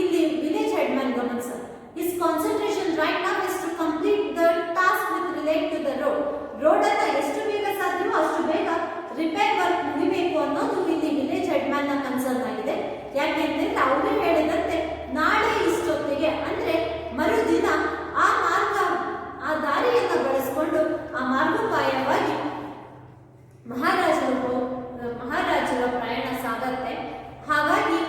S1: ಇಲ್ಲಿ ವಿಲೇಜ್ ಹೆಡ್ ಮ್ಯಾನ್ ಗಮನಿಸ್ತಾರೆ. His concentration right now is to complete the task with relate to the road. Road ಅನ್ನ ಎಷ್ಟು ಬೇಗ ಸಾಧ್ಯವೋ ಅಷ್ಟು ಬೇಗ ರಿಪೇರ್ ವರ್ಕ್ ಮುಗಿಬೇಕು ಅನ್ನೋದು ಇಲ್ಲಿ ವಿಲೇಜ್ ಹೆಡ್ ಮ್ಯಾನ್ ನ ಕನ್ಸರ್ನ್ ಆಗಿದೆ. ಯಾಕೆಂದ್ರೆ ಅವರು ಹೇಳಿದಂತೆ ನಾಳೆ ಇಷ್ಟೊತ್ತಿಗೆ ಅಂದ್ರೆ ಮರುದಿನ ಆ ಮಾರ್ಗ, ಆ ದಾರಿಯನ್ನು ಬಳಸಿಕೊಂಡು ಆ ಮಾರ್ಗೋಪಾಯವಾಗಿ ಮಹಾರಾಜರ ಪ್ರಯಾಣ ಸಾಗತ್ತೆ. ಹಾಗಾಗಿ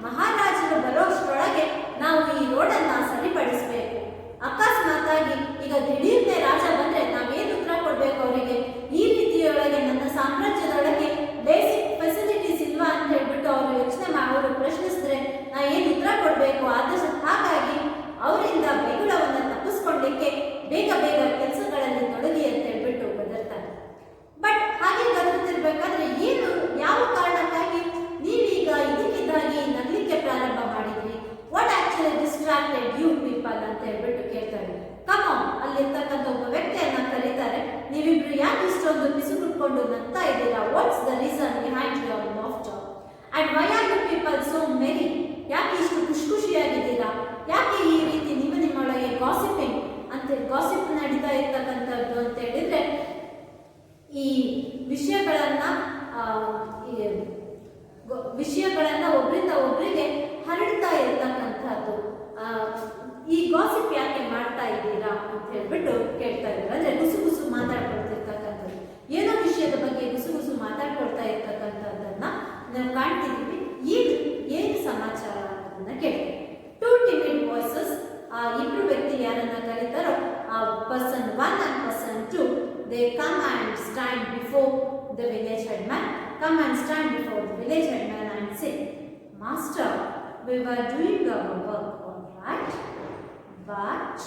S1: ಮಹಾರಾಜರು ಬರೋಷ್ಟರೊಳಗೆ ನಾವು ಈ ರೋಡನ್ನ ಸರಿಪಡಿಸಬೇಕು. ಅಕಸ್ಮಾತಾಗಿ ಈಗ ದಿಢೀರ್ನೆ ರಾಜ ಬಂದ್ರೆ ನಾವೇನು ಉತ್ತರ ಕೊಡ್ಬೇಕು ಅವರಿಗೆ? ಈ ರೀತಿಯೊಳಗೆ ನನ್ನ ಸಾಮ್ರಾಜ್ಯದೊಳಗೆ ಬೇಸಿಕ್ ಫೆಸಿಲಿಟೀಸ್ ಇಲ್ವಾ ಅಂತ ಹೇಳ್ಬಿಟ್ಟು ಅವರು ಅವರು ಪ್ರಶ್ನಿಸಿದ್ರೆ ನಾ ಏನು ಉತ್ತರ ಕೊಡ್ಬೇಕು? ಆದಷ್ಟು ಹಾಗಾಗಿ ಅವರಿಂದ ಬೆಗುಳವನ್ನು ತಪ್ಪಿಸ್ಕೊಳ್ಳಿಕ್ಕೆ ಬೇಗ ಬೇಗ ಕೆಲಸಗಳಲ್ಲಿ ತೊಡಗಿ ಅಂತ ಹೇಳ್ಬಿಟ್ಟು ಬದರ್ತಾರೆ. ಬಟ್ ಹಾಗೆ ಗದರ್ತಿರ್ಬೇಕಾದ್ರೆ ಏನು, ಯಾವ ಕಾರಣಕ್ಕಾಗಿ ನೀವೀಗ ಇದಕ್ಕಿದ್ದಾಗಿ ನಗಲಿಕ್ಕೆ ಪ್ರಾರಂಭ ಮಾಡಿದ್ರಿ? What actually distracted you people ಅಂತ ಹೇಳ್ಬಿಟ್ಟು ಕೇಳ್ತಾರೆ. ಕಮಾನ್, ಅಲ್ಲಿರ್ತಕ್ಕಂಥ ಒಬ್ಬ ವ್ಯಕ್ತಿಯನ್ನ ಕರೀತಾರೆ. ನೀವಿಬ್ರು ಯಾಕೆ ಇಷ್ಟೊಂದು ಪಿಸುಗುಟ್ಕೊಂಡು ನಗ್ತಾ ಇದ್ದೀರಾ? What's the reason behind your laughter and why are you people so merry? ಯಾಕೆ ಇಷ್ಟು ಖುಷಿಯಾಗಿದ್ದೀರಾ? ಯಾಕೆ ಈ ರೀತಿ ನಿಮ್ಮೊಳಗೆ ಗಾಸಿಪಿಂಗ್ ಅಂತ ಗಾಸಿಪ್ ನಡೀತಾ ಇರ್ತಕ್ಕಂಥದ್ದು ಅಂತ ಹೇಳಿದ್ರೆ ಈ ವಿಷಯಗಳನ್ನ ಒಬ್ಬರಿಂದ ಒಬ್ಬರಿಗೆ ಹರಡ್ತಾ ಇರ್ತಕ್ಕಂಥದ್ದು. ಈ ಗಾಸಿಪ್ ಯಾಕೆ ಮಾಡ್ತಾ ಇದ್ದೀರಾ ಅಂತ ಹೇಳ್ಬಿಟ್ಟು ಕೇಳ್ತಾ ಇದ್ದಾರೆ. ಅಂದ್ರೆ ಗುಸುಗುಸು ಮಾತಾಡ್ಕೊಳ್ತಿರ್ತಕ್ಕಂಥದ್ದು, ಏನೋ ವಿಷಯದ ಬಗ್ಗೆ ಗುಸುಗುಸು ಮಾತಾಡ್ಕೊಳ್ತಾ ಇರ್ತಕ್ಕಂಥದ್ದನ್ನ ನಾವು ಕಾಣ್ತಿದ್ದೀವಿ. ಏನು ಸಮಾಚಾರ ಅನ್ನೋದನ್ನ ಕೇಳ್ತೀವಿ. ಟೂ ಟಿಮಿಡ್ ವಾಯ್ಸಸ್, ಇಬ್ರು ವ್ಯಕ್ತಿ ಯಾರನ್ನ ಕರೀತಾರೋ person 1 and person 2, they come and stand before the village headman. Come and stand before the village headman and say, Master, we were doing our work, all right, but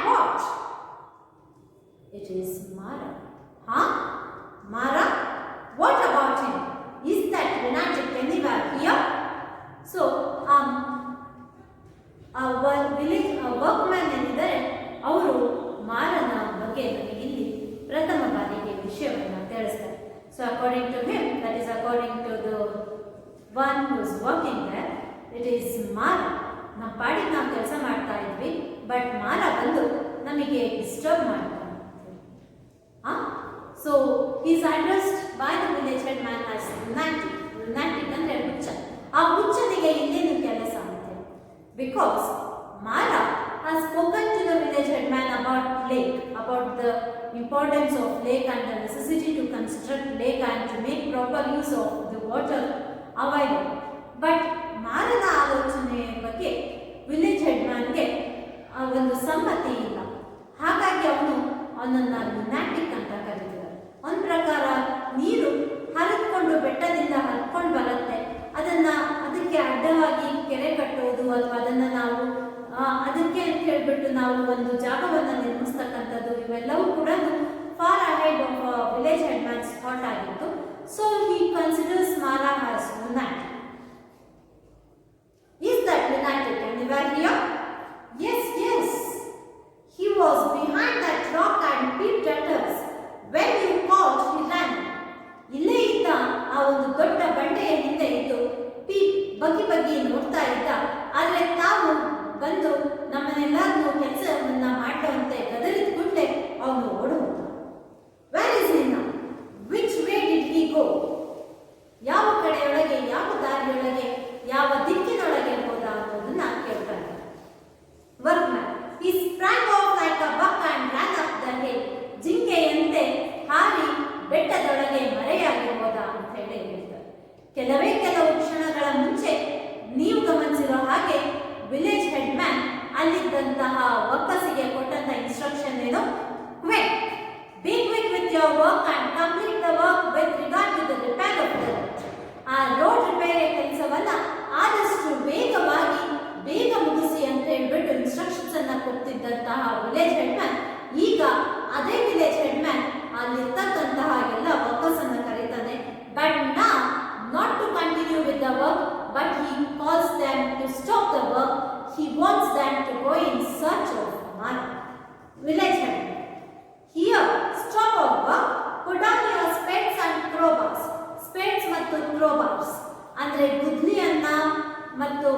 S1: what? It is Mara. Huh? Mara? What about him? Is that lunatic anywhere here? So, workman ಏನಿದ್ದಾರೆ ಅವರು ಮಾರನ ಬಗ್ಗೆ ನಮಗೆ ಇಲ್ಲಿ ಪ್ರಥಮ ಬಾರಿಗೆ ವಿಷಯವನ್ನು ತಿಳಿಸ್ತಾರೆ. So according to him, that is according to the one who is working there, it is Mara. ನಮ್ಮ ಪಾಡಿಗೆ ನಾವು ಕೆಲಸ ಮಾಡ್ತಾ ಇದ್ವಿ, ಬಟ್ ಮಾರ ಬಂದು ನಮಗೆ ಡಿಸ್ಟರ್ಬ್ ಮಾಡ್ತಾರೆ. So is addressed by the village head man as lunatic. Lunatic ಅಂದ್ರೆ ಹುಚ್ಚ. ಆ ಹುಚ್ಚನಿಗೆ ಇಲ್ಲೇನು ಕೆಲಸ ಅಂತೆ? Because Mara has spoken to the village headman about lake, about the importance of lake and the necessity to construct lake and to make proper use of the water available. But Marana ಆಲೋಚನೆಯ ಬಗ್ಗೆ ವಿಲೇಜ್ ಹೆಡ್ಮ್ಯಾನ್ಗೆ ಒಂದು ಸಮ್ಮತಿ ಇಲ್ಲ. ಹಾಗಾಗಿ ಅವನನ್ನ ಲುನಾಟಿಕ್ ಅಂತ ಕರೀತಾರೆ. ಒಂದು ಪ್ರಕಾರ ನೀರು ಹರಿದುಕೊಂಡು ಬೆಟ್ಟದಿಂದ ಹರ್ಕೊಂಡು ಬರುತ್ತೆ, ಅದಕ್ಕೆ ಅಡ್ಡವಾಗಿ ಕೆರೆ ಕಟ್ಟೋದು ಅಥವಾ ಅದನ್ನು ನಾವು ಅದಕ್ಕೆ ಅಂತ ಹೇಳ್ಬಿಟ್ಟು ನಾವು ಒಂದು ಜಾಗವನ್ನು ನಿರ್ಮಿಸ್ತಕ್ಕಂಥದ್ದು, ಇವೆಲ್ಲವೂ ಕೂಡ far ahead of village head man's thought ಆಗಿತ್ತು. So he considers Mara has lunatic. Is that lunatic anywhere here? Yes. He was behind that rock and peeped at us. When you called, he ran. ಇಲ್ಲೇ ಇದ್ದ ಆ ಒಂದು ದೊಡ್ಡ ಬಂಡೆಯ ಹಿಂದೆ ಇದ್ದು ಬಗ್ಗಿ ನೋಡ್ತಾ ಇದ್ದ. ಆದ್ರೆ ತಾವು ಬಂದು ನಮ್ಮನ್ನೆಲ್ಲರನ್ನೂ ಕೆಲಸವನ್ನ ಮಾಡುವಂತೆ ಗದರಿದ ಕೂಡಲೇ ಅವನು ಓಡಿ ಹೋದ. Where is he now? Which way did he go? ಯಾವ ಕಡೆಯೊಳಗೆ, ಯಾವ ದಾರಿಯೊಳಗೆ, ಯಾವ ದಿಕ್ಕಿನೊಳಗೆ ಹೋದ ಅನ್ನೋದನ್ನ ಕೇಳ್ತಾನೆ. Workman, he sprang off like a buck and ran up the hill. ಜಿಂಕೆಯಂತೆ ಹಾರಿ ಬೆಟ್ಟದೊಳಗೆ ಮರೆಯಾಗಿ ಹೋದ ಅಂತ ಹೇಳಿ ಹೇಳ್ತಾರೆ. ಕೆಲವು ಕ್ಷಣಗಳ ಮುಂಚೆ ನೀವು ಗಮನಿಸಿರೋ ಹಾಗೆ ವಿಲೇಜ್ ಹೆಡ್ ಮ್ಯಾನ್ ಅಲ್ಲಿದ್ದಂತಹ ಒಕ್ಕಸಿಗೆ ಕೊಟ್ಟಂತ ಇನ್ಸ್ಟ್ರಕ್ಷನ್ ಏನು? Quick, be quick with your work and complete the work with regard to the repair of the road. ಆ ರೋಡ್ ರಿಪೇರಿಯ ಕೆಲಸವನ್ನ ಆದಷ್ಟು ಬೇಗ ಮುಗಿಸಿ ಅಂತ ಹೇಳ್ಬಿಟ್ಟು ಇನ್ಸ್ಟ್ರಕ್ಷನ್ಸ್ ಅನ್ನ ಕೊಡ್ತಿದ್ದಂತಹ ವಿಲೇಜ್ ಹೆಡ್ ಮ್ಯಾನ್ ಈಗ ಅದೇ ವಿಲೇಜ್ ಹೆಡ್ ಮ್ಯಾನ್ ಅಲ್ಲಿರ್ತಕ್ಕಂತಹ ಎಲ್ಲ ವರ್ಕರ್ಸ್ ಅನ್ನ ಕರೀತಾನೆ. but he calls them to stop the work. He wants them to go in search of Mara. Village head. Here, stop our work. Put down your spades and crowbars. Spades ಮತ್ತು crowbars. ಅಂದರೆ ಗುದ್ಲಿಯನ್ನ ಮತ್ತು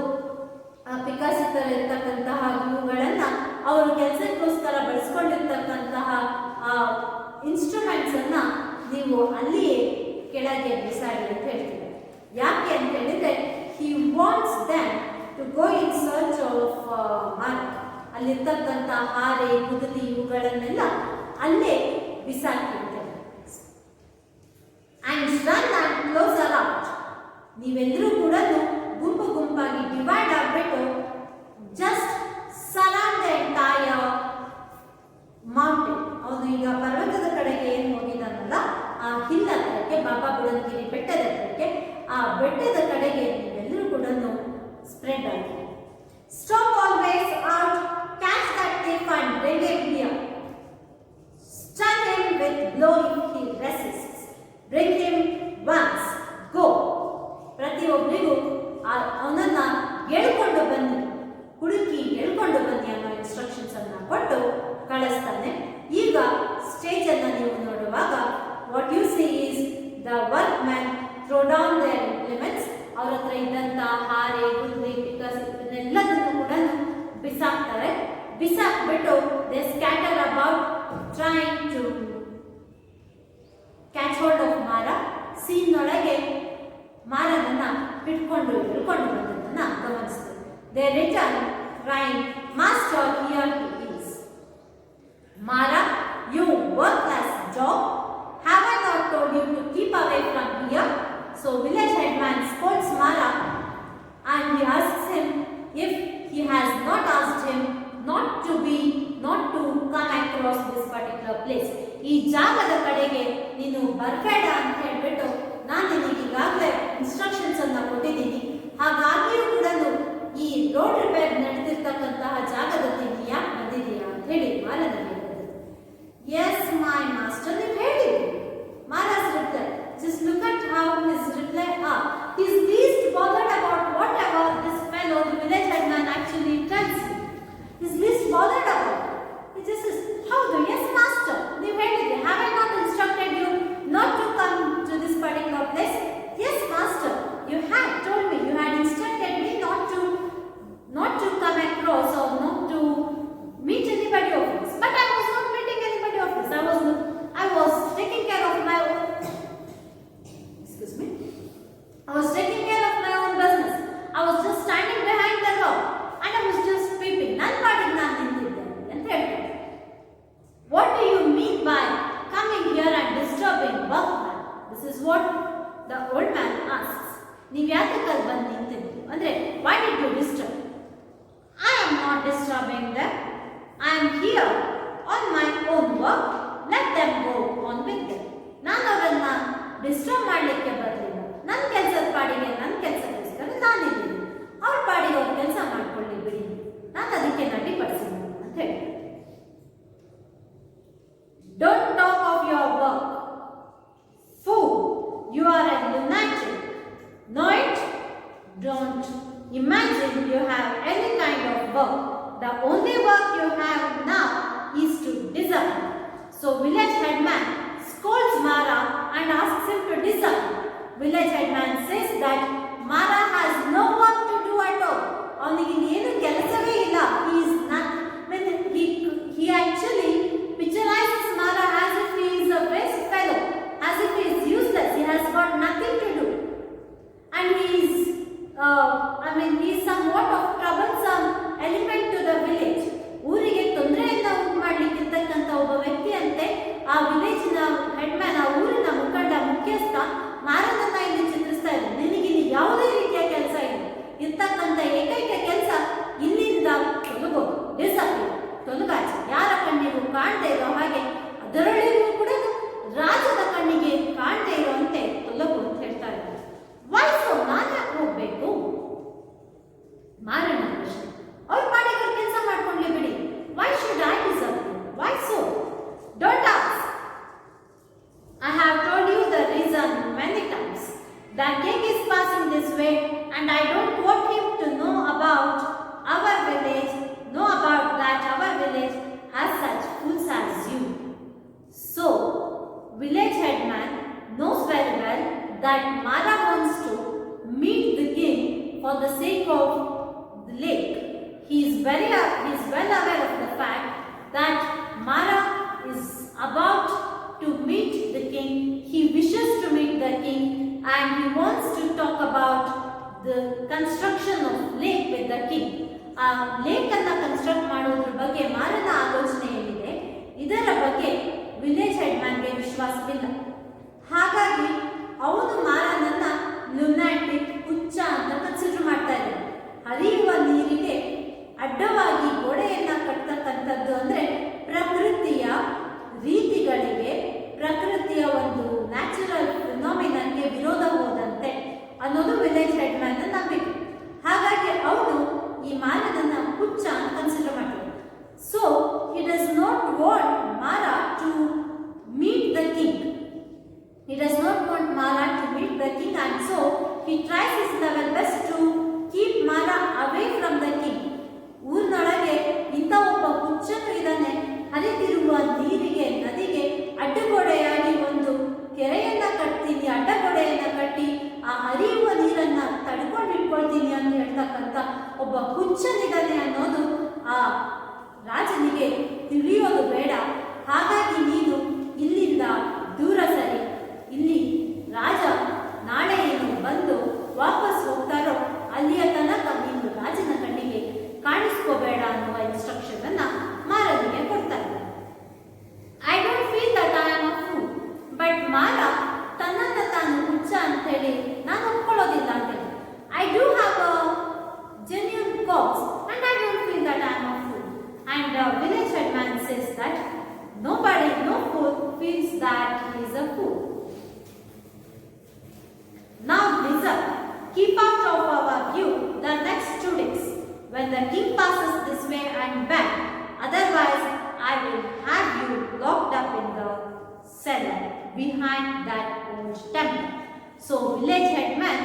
S1: ಪಿಕಾಸಿತರ ಇರ್ತಕ್ಕಂತಹ ಇವುಗಳನ್ನು ಅವರು ಕೆಲಸಕ್ಕೋಸ್ಕರ ಬಳಸ್ಕೊಂಡಿರ್ತಕ್ಕಂತಹ ಇನ್ಸ್ಟ್ರೂಮೆಂಟ್ಸ್ ಅನ್ನ ನೀವು ಅಲ್ಲಿಯೇ ಕೆಳಗೆ ಬಿಸಾಡಿ ಅಂತ ಹೇಳ್ತೀವಿ. ಯಾಕೆ ಅಂತ ಹೇಳಿದ್ರೆ he wants them to go in search of Mara. ಅಲ್ಲಿರ್ತಕ್ಕಂಥ ಹಾರೆ ಕುದುಲಿ ಇವುಗಳನ್ನೆಲ್ಲ ಅಲ್ಲೇ ಬಿಸಾಕಿರ್ತಾರೆ. and run and close around. ನೀವೆಲ್ಲರೂ ಕೂಡ ಗುಂಪು ಗುಂಪಾಗಿ ಡಿವೈಡ್ ಆಗ್ಬಿಟ್ಟು just surround the entire mountain. ಅವನು ಈಗ ಪರ್ವತದ ಕಡೆಗೆ ಏನು ಹೋಗಿದ್ದಾನಲ್ಲ ಆ ಹಿಲ್ ಹತ್ರಕ್ಕೆ, ಬಾಬಾ ಬುಡನ್ಗಿರಿ ಬೆಟ್ಟದ ಹತ್ರಕ್ಕೆ, ಆ ಬೆಟ್ಟದ ಕಡೆಗೆ ನೀವೆಲ್ಲರೂ ಕೂಡ ಸ್ಪ್ರೆಡ್ ಆಗಿ. Stop always out, catch that thief and bring him here. Stun him with blow if he resists. Bring him once, go. ಪ್ರತಿಯೊಬ್ಬರಿಗೂ ಅವನನ್ನ ಎಳ್ಕೊಂಡು ಬನ್ನಿ, ಹುಡುಕಿ ಎಳ್ಕೊಂಡು ಬನ್ನಿ ಅನ್ನೋ ಇನ್ಸ್ಟ್ರಕ್ಷನ್ಸ್ ಅನ್ನ ಕೊಟ್ಟು ಕಳಿಸ್ತಾನೆ. ಈಗ ಸ್ಟೇಜ್ ಅನ್ನ ನೀವು ನೋಡುವಾಗ what you see is the work man throw down their implements. ಅವ್ರ ಹತ್ರ ಇದ್ದಂತ ಹಾರೆ ಗುದ್ಲಿ ಪಿಕಾಸ್ ಇದನ್ನೆಲ್ಲದನ್ನು ಕೂಡ ಬಿಸಾಕ್ತಾರೆ. ಬಿಸಾಕ್ಬಿಟ್ಟು they scatter about trying to catch hold of Mara. Scene ಒಳಗೆ ಮಾರನನ್ನ ಹಿಡ್ಕೊಂಡು ಹಿಡ್ಕೊಂಡು ಬಂದದನ್ನ ಗಮನಿಸ್ತಾರೆ. They return crying, master here he is. Mara, you worthless dog, have I not told you to keep away from here? So village headman scolds Mara and he asks him if he has not asked him not to come across this particular place. ಈ ಜಾಗದ ಕಡೆಗೆ ನೀನು ಬರಬೇಡ ಅಂತ ಹೇಳ್ಬಿಟ್ಟು ನಾನು ನಿನಗೆ ಈಗಾಗಲೇ ಇನ್ಸ್ಟ್ರಕ್ಷನ್ಸ್ ಅನ್ನ ಕೊಟ್ಟಿದ್ದೀನಿ. ಹಾಗಾಗಿಯೂ ಕೂಡ ಈ ರೋಡ್ ರಿಪೇರ್ ನಡೆದಿರ್ತಕ್ಕಂತಹ ಜಾಗದಲ್ಲಿ ನೀನು ಯಾಕೆ ಬಂದಿದ್ದೀಯಾ ಅಂತ ಹೇಳಿ ಮಾರನಿಗೆ Yes, my master, ನೀವು ಹೇಳಿದ್ರಿ. Mara's reply. Just look at how his reply are. He is least bothered about whatever this fellow, the village headman, actually tells him. He is least bothered about it. He just says, how do? Yes, master. ನೀವು ಹೇಳಿದ್ರಿ. Have I not instructed you not to come to this particular place? Yes, master. You had told me. You had instructed me not to come across or not to meet anybody of this. But I was not meeting anybody of this. I was taking care of my own. Excuse me. I was taking care of my own business. I was just standing behind the rock and I was just peeping. None parting, nothing and ಹೇಳ್ತಾರೆ. What do you mean by coming here and disturbing workman? This is what the old man asks. ನೀವು ಯಾಕೆ ಬಂದು ನಿಂತಿದ್ದೀರಿ ಅಂದ್ರೆ why did you disturb? I am not disturbing them. I am here on my own work. Let them go on with them. ನಾನು ಅವರನ್ನ ಡಿಸ್ಟರ್ಬ್ ಮಾಡಲಿಕ್ಕೆ ಬರಲಿಲ್ಲ. ನನ್ನ ಕೆಲಸದ ಪಾಡಿಗೆ ನನ್ನ ಕೆಲಸಕ್ಕೋಸ್ಕರ ನಾನಿದ್ದೀನಿ. ಅವ್ರ ಪಾಡಿಗೆ ಅವ್ರ ಕೆಲಸ ಮಾಡ್ಕೊಳ್ಳಿ ಬಿಡಿ, ನಾನು ಅದಕ್ಕೆ ಅಡ್ಡಿಪಡಿಸಿಲ್ಲ ಅಂತ ಹೇಳಿ. Don't talk of your work. Fool, you are a lunatic. Know it? Don't imagine you have any kind of work. The only work you have now is to disappear. So village headman scolds Mara and asks him to disappear. Village headman says that Mara has no work to do at all. ಅವನಿಗೆ ಏನು ಕೆಲಸವೇ ಇಲ್ಲ. He is not. He actually picturizes Mara as if he is a waste fellow, as if he is useless. He has got nothing to do, and he is somewhat of troublesome element to the village. ಊರಿಗೆ ತೊಂದರೆಯನ್ನ ಉಂಟು ಮಾಡ್ಲಿಕ್ಕಿರ್ತಕ್ಕಂಥ ಒಬ್ಬ ವ್ಯಕ್ತಿಯಂತೆ ಆ ವಿಲೇಜಿನ ಹೆಡ್ಮ್ಯಾನ್, ಆ ಊರಿನ ಮುಖ್ಯಸ್ಥ ಮಾರನನ್ನ ಇಲ್ಲಿ ಚಿತ್ರಿಸ್ತಾ ಇದ್ದಾರೆ. ನಿನಗೆ ಇಲ್ಲಿ ಯಾವುದೇ ರೀತಿಯ ಕೆಲಸ ಇಲ್ಲ. ಇರ್ತಕ್ಕಂಥ ಏಕೈಕ ಕೆಲಸ ಇಲ್ಲಿಂದ ತೊಲಗೋದು, ಡಿಸಪಿಯರ್, ತೊಲಗಾಚೆ. ಯಾರ ಕಣ್ಣಿಗೂ ಕಾಣದೇ ಇರೋ ಹಾಗೆ, ಅದರೊಳಗೂ ಕೂಡ ರಾಜದ ಕಣ್ಣಿಗೆ ಕಾಣದೇ ಇರುವಂತೆ ತೊಲಗು ಅಂತ ಹೇಳ್ತಾ ಇದ್ದಾರೆ. ವಯಸ್ಸು ನಾನು ಯಾಕೆ ಹೋಗ್ಬೇಕು? ಮಾರನ ಪ್ರಶ್ನೆ. ಅವ್ರ ಪಾಡಿಗೆ ಕೆಲಸ ಮಾಡ್ಕೊಂಡ್ಲಿ ಬಿಡಿ. Why should I deserve it? Why so? Don't ask. I have told you the reason many times. The king is passing this way and and I don't want him to know about our village, know about that our village has such fools as you. So, village headman knows very well that Mara wants to meet the king for the sake of the lake. He is well aware of the fact that Mara is about to meet the king. He wishes to meet the king and he wants to talk about the construction of lake with the king. ಆ ಲೇಕ್ ಅನ್ನ ಕನ್ಸ್ಟ್ರಕ್ಟ್ ಮಾಡೋದ್ರ ಬಗ್ಗೆ ಮಾರನ ಆಲೋಚನೆ ಏನಿದೆ, ಇದರ ಬಗ್ಗೆ ವಿಲೇಜ್ ಹೆಡ್ಮ್ಯಾನ್ಗೆ ವಿಶ್ವಾಸವಿಲ್ಲ. ಹಾಗಾಗಿ ಅವನು ಮಾರನನ್ನ ಲುನಾಟಿಕ್, ಹುಚ್ಚ ಅಂತ ಕನ್ಸಿಡರ್ ಮಾಡ್ತಾ ಇದ್ದಾನೆ. ಹರಿಯುವ ನೀರಿಗೆ ಅಡ್ಡವಾಗಿ ಗೋಡೆಯನ್ನ ಕಟ್ಟತಕ್ಕಂಥದ್ದು ಅಂದ್ರೆ ಪ್ರಕೃತಿಯ ರೀತಿಗಳಿಗೆ, ಪ್ರಕೃತಿಯ ಒಂದು ನ್ಯಾಚುರಲ್ ಫಿನಾಮಿನನ್ಗೆ ವಿರೋಧ ಹೋದಂತೆ ಅನ್ನೋದು ವಿಲೇಜ್ ಹೆಡ್ಮ್ಯಾನ್ ನಂಬಿಕೆ. ಹಾಗಾಗಿ ಅವನು ಈ ಮಾರನನ್ನ ಹುಚ್ಚ ಅಂತ ಕನ್ಸಿಡರ್ ಮಾಡ್ತಾರೆ. So he does not want Mara to meet the king. He does not want Mara to meet the king, and so he tries his level best to keep Mara away from the king. ಊರಿನೊಳಗೆ ಇಂಥ ಒಬ್ಬ ಹುಚ್ಚನು ಇದ್ದಾನೆ, ಹರಿತಿರುವ ನೀರಿಗೆ, ನದಿಗೆ ಅಡ್ಡಗೋಡೆಯಾಗಿ ಒಂದು ಕೆರೆಯನ್ನ ಕಟ್ತೀನಿ, ಅಡ್ಡಗೋಡೆಯನ್ನ ಕಟ್ಟಿ ಆ ಹರಿಯುವ ನೀರನ್ನ ತಡ್ಕೊಂಡು ಇಟ್ಕೊಳ್ತೀನಿ ಅಂತ ಹೇಳ್ತಕ್ಕಂಥ ಒಬ್ಬ ಹುಚ್ಚನಿದ್ದಾನೆ ಅನ್ನೋದು ಆ ರಾಜನಿಗೆ ತಿಳಿಯೋದು ಬೇಡ. ಹಾಗಾಗಿ ನೀನು ಇಲ್ಲಿಂದ ದೂರ ಸರಿ, ಇಲ್ಲಿ ರಾಜ ನಾಳೆ ಏನು ಬಂದು ವಾಪಸ್ ಹೋಗ್ತಾರೋ ಅಲ್ಲಿಯ ತನಕ ನೀನು ರಾಜನ ಕಣ್ಣಿಗೆ ಕಾಣಿಸ್ಕೋಬೇಡ ಅನ್ನುವ ಇನ್ಸ್ಟ್ರಕ್ಷನ್ ಅನ್ನ ಮಾರನಿಗೆ ಕೊಡ್ತಾ ಇದ್ದಾರೆ. I don't feel that I am a pool, but ಮಾರ ತನ್ನನ್ನ ತಾನು ಹುಚ್ಚ ಅಂತ ಹೇಳಿ ನಾನು ಒಪ್ಕೊಳ್ಳೋದಿಲ್ಲ ಅಂತ ಹೇಳಿ. I do have a genuine cause and I don't feel that I am a fool. And village headman says that nobody, no fool feels that he is a fool. Now listen, keep out of our view the next 2 days when the king passes this way and back. Otherwise, I will have you locked up in the cellar behind that old temple. So village headman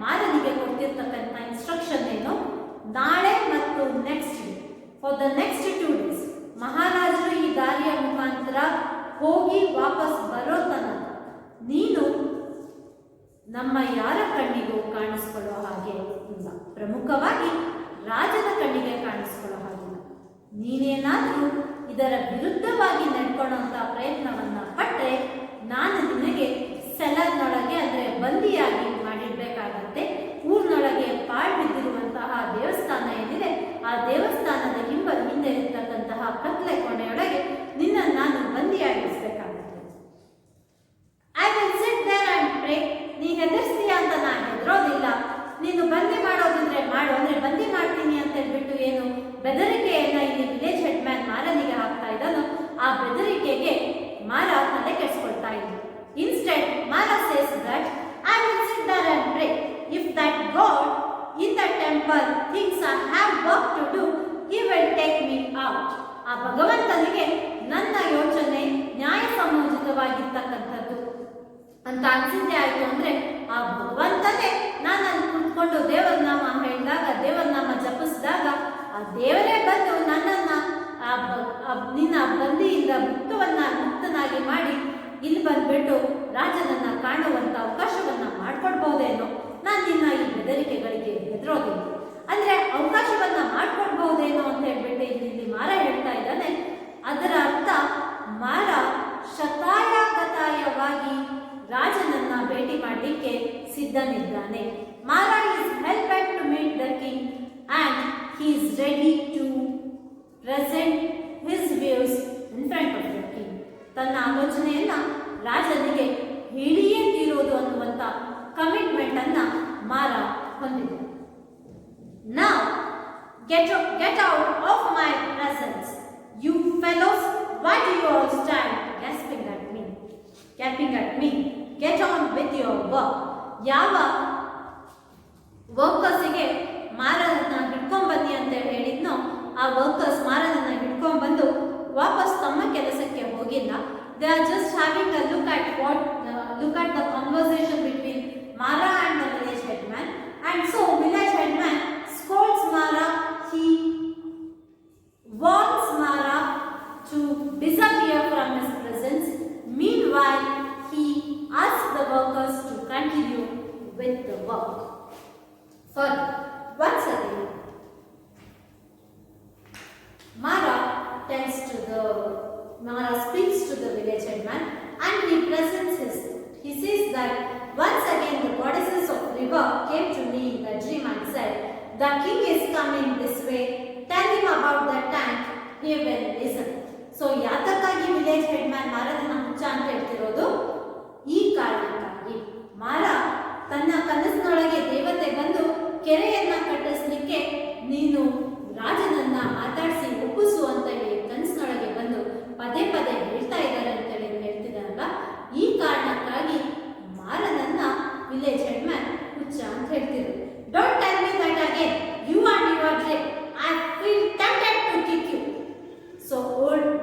S1: ಮಾರನಿಗೆ ಕೊಡ್ತಿರ್ತಕ್ಕಂಥ ಇನ್ಸ್ಟ್ರಕ್ಷನ್ ಏನು, ನಾಳೆ ಮತ್ತು next day, for the next 2 days ಮಹಾರಾಜರು ಈ ದಾರಿಯ ಮುಖಾಂತರ ಹೋಗಿ ವಾಪಸ್ ಬರೋ ತನಕ ನೀನು ನಮ್ಮ ಯಾರ ಕಣ್ಣಿಗೂ ಕಾಣಿಸ್ಕೊಳ್ಳೋ ಹಾಗೆ ಇಲ್ಲ, ಪ್ರಮುಖವಾಗಿ ರಾಜನ ಕಣ್ಣಿಗೆ ಕಾಣಿಸ್ಕೊಳ್ಳೋ ಹಾಗಿಲ್ಲ. ನೀನೇನಾದರೂ ಇದರ ವಿರುದ್ಧವಾಗಿ ನಡ್ಕೊಳ್ಳುವಂಥ ಪ್ರಯತ್ನವನ್ನ ಪಟ್ಟರೆ ನಾನು ನಿನಗೆ ಸೆಲರ್ನೊಳಗೆ ಅಂದರೆ ಬಂದಿಯಾಗಿ ಮಾಡಿರ್ಬೇಕಾಗತ್ತೆ. ಊರಿನೊಳಗೆ ಪಾಳು ಬಿದ್ದಿರುವಂತಹ ದೇವಸ್ಥಾನ ಏನಿದೆ, ಆ ದೇವಸ್ಥಾನದ ಹಿಂದೆ ಇರತಕ್ಕಂತಹ ಕತ್ಲೆ ಕೊನೆಯೊಳಗೆ ನಿನ್ನ ನಾನು ಬಂದಿಯಾಗಿರಿಸಬೇಕಾಗುತ್ತೆ. I will sit there and pray. ನೀ ಹೆದರ್ಸ್ತೀಯ ಅಂತ ನಾನು ಹೆದರೋದಿಲ್ಲ. ನೀನು ಬಂದಿ ಮಾಡೋದಿದ್ರೆ ಮಾಡು, ಅಂದ್ರೆ ಬಂದಿ ಮಾಡ್ತೀನಿ ಅಂತ ಹೇಳ್ಬಿಟ್ಟು ಏನು ಬೆದರಿಕೆಯನ್ನ ಇಲ್ಲಿ ವಿಲೇಜ್ ಹೆಡ್ಮ್ಯಾನ್ ಮಾರನಿಗೆ ಹಾಕ್ತಾ ಇದ್ದಾನೋ ಆ ಬೆದರಿಕೆಗೆ ಮಾರ ತಲೆ ಕೆಡಿಸ್ಕೊಳ್ತಾ ಇದ್ದ. Instead Mara says that I will sit there and pray. If that god in the temple thinks I have work to do, he will take me out. ಆ ಭಗವಂತನಿಗೆ ನನ್ನ ಯೋಚನೆ ನ್ಯಾಯಸಮ್ಮೋಚಿತವಾಗಿರ್ತಕ್ಕಂಥದ್ದು ಅಂತ ಅನ್ಸಿದ್ದೆ ಆಯ್ತು ಅಂದ್ರೆ ಆ ಭಗವಂತನೇ ನಾನು ಅಲ್ಲಿ ಕುತ್ಕೊಂಡು ದೇವರ ನಾಮ ಹೇಳಿದಾಗ, ದೇವರ ನಾಮ ಜಪಿಸಿದಾಗ ಆ ದೇವರೇ ಬಂದು ನನ್ನನ್ನ ನಿನ್ನ ಬಂದಿಯಿಂದ ಮುಕ್ತನಾಗಿ ಮಾಡಿ ಇಲ್ಲಿ ಬಂದ್ಬಿಟ್ಟು ರಾಜನನ್ನ ಕಾಣುವಂತ ಅವಕಾಶವನ್ನ ಮಾಡ್ಕೊಡ್ಬಹುದೇನೋ. ನಾನು ನಿನ್ನ ಈ ಬೆದರಿಕೆಗಳಿಗೆ ಹೆದರೋದಿಲ್ಲ, ಅಂದ್ರೆ ಅವಕಾಶವನ್ನ ಮಾಡ್ಕೊಡ್ಬಹುದೇನೋ ಅಂತ ಹೇಳ್ಬಿಟ್ಟು ಇಲ್ಲಿ ಮಾರ ಹೇಳ್ತಾ ಇದ್ದಾನೆ. ಅದರ ಅರ್ಥ ಮಾರ ಶತಾಯಗತಾಯವಾಗಿ ರಾಜನನ್ನ ಭೇಟಿ ಮಾಡಲಿಕ್ಕೆ ಸಿದ್ಧನಿದ್ದಾನೆ. Mara is helped to meet the king and he is ready to present his views in front of the king. ತನ್ನ ಆಲೋಚನೆಯನ್ನ ರಾಜನಿಗೆ ಹೇಳಿಯೇ ತೀರೋದು ಅನ್ನುವಂಥ ಕಮಿಟ್ಮೆಂಟ್ ಅನ್ನ ಮಾರ ಹೊಂದಿದೆ. Now get out of my presence, you fellows. Why do you all stand gasping at me? Get on with your work. ಯಾವ ವರ್ಕರ್ಸಿಗೆ ಮಾರನನ್ನ ಹಿಡ್ಕೊಂಡ್ ಬನ್ನಿ ಅಂತ ಹೇಳಿದ್ನೋ ಆ ವರ್ಕರ್ಸ್ ಮಾರನನ್ನ ಹಿಡ್ಕೊಂಡ್ ಬಂದು ವಾಪಸ್ ತಮ್ಮ ಕೆಲಸಕ್ಕೆ ಹೋಗಿಲ್ಲ. They are just having a look at the conversation between Mara and the village headman, and so work. Further, once again, Mara speaks to the village headman and he presents his. He says that once again the goddesses of river came to me in the dream and said, "The king is coming this way. Tell him about the tank. He will listen." So ಯಾತಕ್ಕಾಗಿ ವಿಲೇಜ್ ಹೆಡ್ಮ್ಯಾನ್ ಮಾರದನ್ನ ಹುಚ್ಚ ಅಂತ ಹೇಳ್ತಿರೋದು? ಈ ಕಾರಣಕ್ಕಾಗಿ ಮಾರ ತನ್ನ ಕನಸಿನೊಳಗೆ ದೇವತೆ ಬಂದು ಕೆರೆಯನ್ನ ಕಟ್ಟಿಸ್ಲಿಕ್ಕೆ ನೀನು ರಾಜನನ್ನ ಮಾತಾಡಿಸಿ ಒಪ್ಪಿಸು ಅಂತ ಹೇಳಿ ಕನಸಿನೊಳಗೆ ಬಂದು ಪದೇ ಪದೇ ಹೇಳ್ತಾ ಇದ್ದಾರೆ ಅಂತೇಳಿ ಹೇಳ್ತಿದ್ದಾರಲ್ಲ, ಈ ಕಾರಣಕ್ಕಾಗಿ ಮಾರನನ್ನ ವಿಲೇಜ್ ಹೆಡ್ಮ್ಯಾನ್ ಹುಚ್ಚ ಅಂತ ಹೇಳ್ತಿದ್ರು. Don't tell me that again, you are your dream, I feel tempted to kick you. So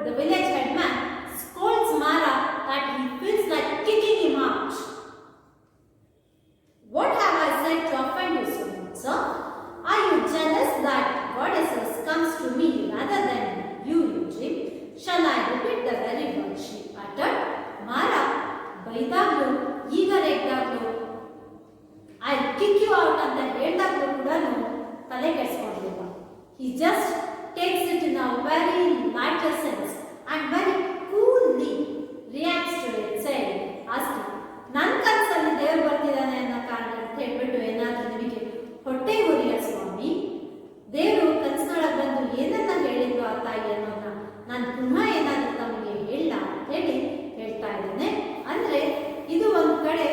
S1: the village headman scolds Mara that he feels like kicking him out. What have I said to offend you so much, sir? Are you jealous that goddesses comes to me rather than you in dream? Shall I repeat the very word she uttered? Mara ಬೈದಾಗ್ಲೂ ಈಗ ರೇಗ್ದಾಗ್ಲೂ ಐ ಕಿಕ್ ಯು ಔಟ್ ಅಂತ ಹೇಳ್ದಾಗ್ಲೂ ಕೂಡ ತಲೆ ಕೆಡಿಸ್ಕೊಂಡಿಲ್ಲ. He just takes it in a very lighter sense and very coolly reacts to it, saying, asking, ನನ್ನ ಕನಸಲ್ಲಿ ದೇವರು ಬರ್ತಿದ್ದಾನೆ ಅನ್ನೋ ಕಾರಣ ಅಂತ ಹೇಳ್ಬಿಟ್ಟು ಏನಾದರೂ ನಿಮಗೆ ಹೊಟ್ಟೆ ಉರಿಯ ಸ್ವಾಮಿ? ದೇವರು ಕನಸಿನೊಳಗೆ ಬಂದು ಏನನ್ನ ಹೇಳಿದ್ರು ಆ ತಾಯಿ ಅನ್ನೋದನ್ನ ನಾನು ಪುನಃ ಏನಾದರೂ ತಮಗೆ ಹೇಳ ಅಂತ ಹೇಳಿ ಹೇಳ್ತಾ ಇದ್ದೇನೆ. ಅಂದ್ರೆ ಇದು ಒಂದು ಕಡೆ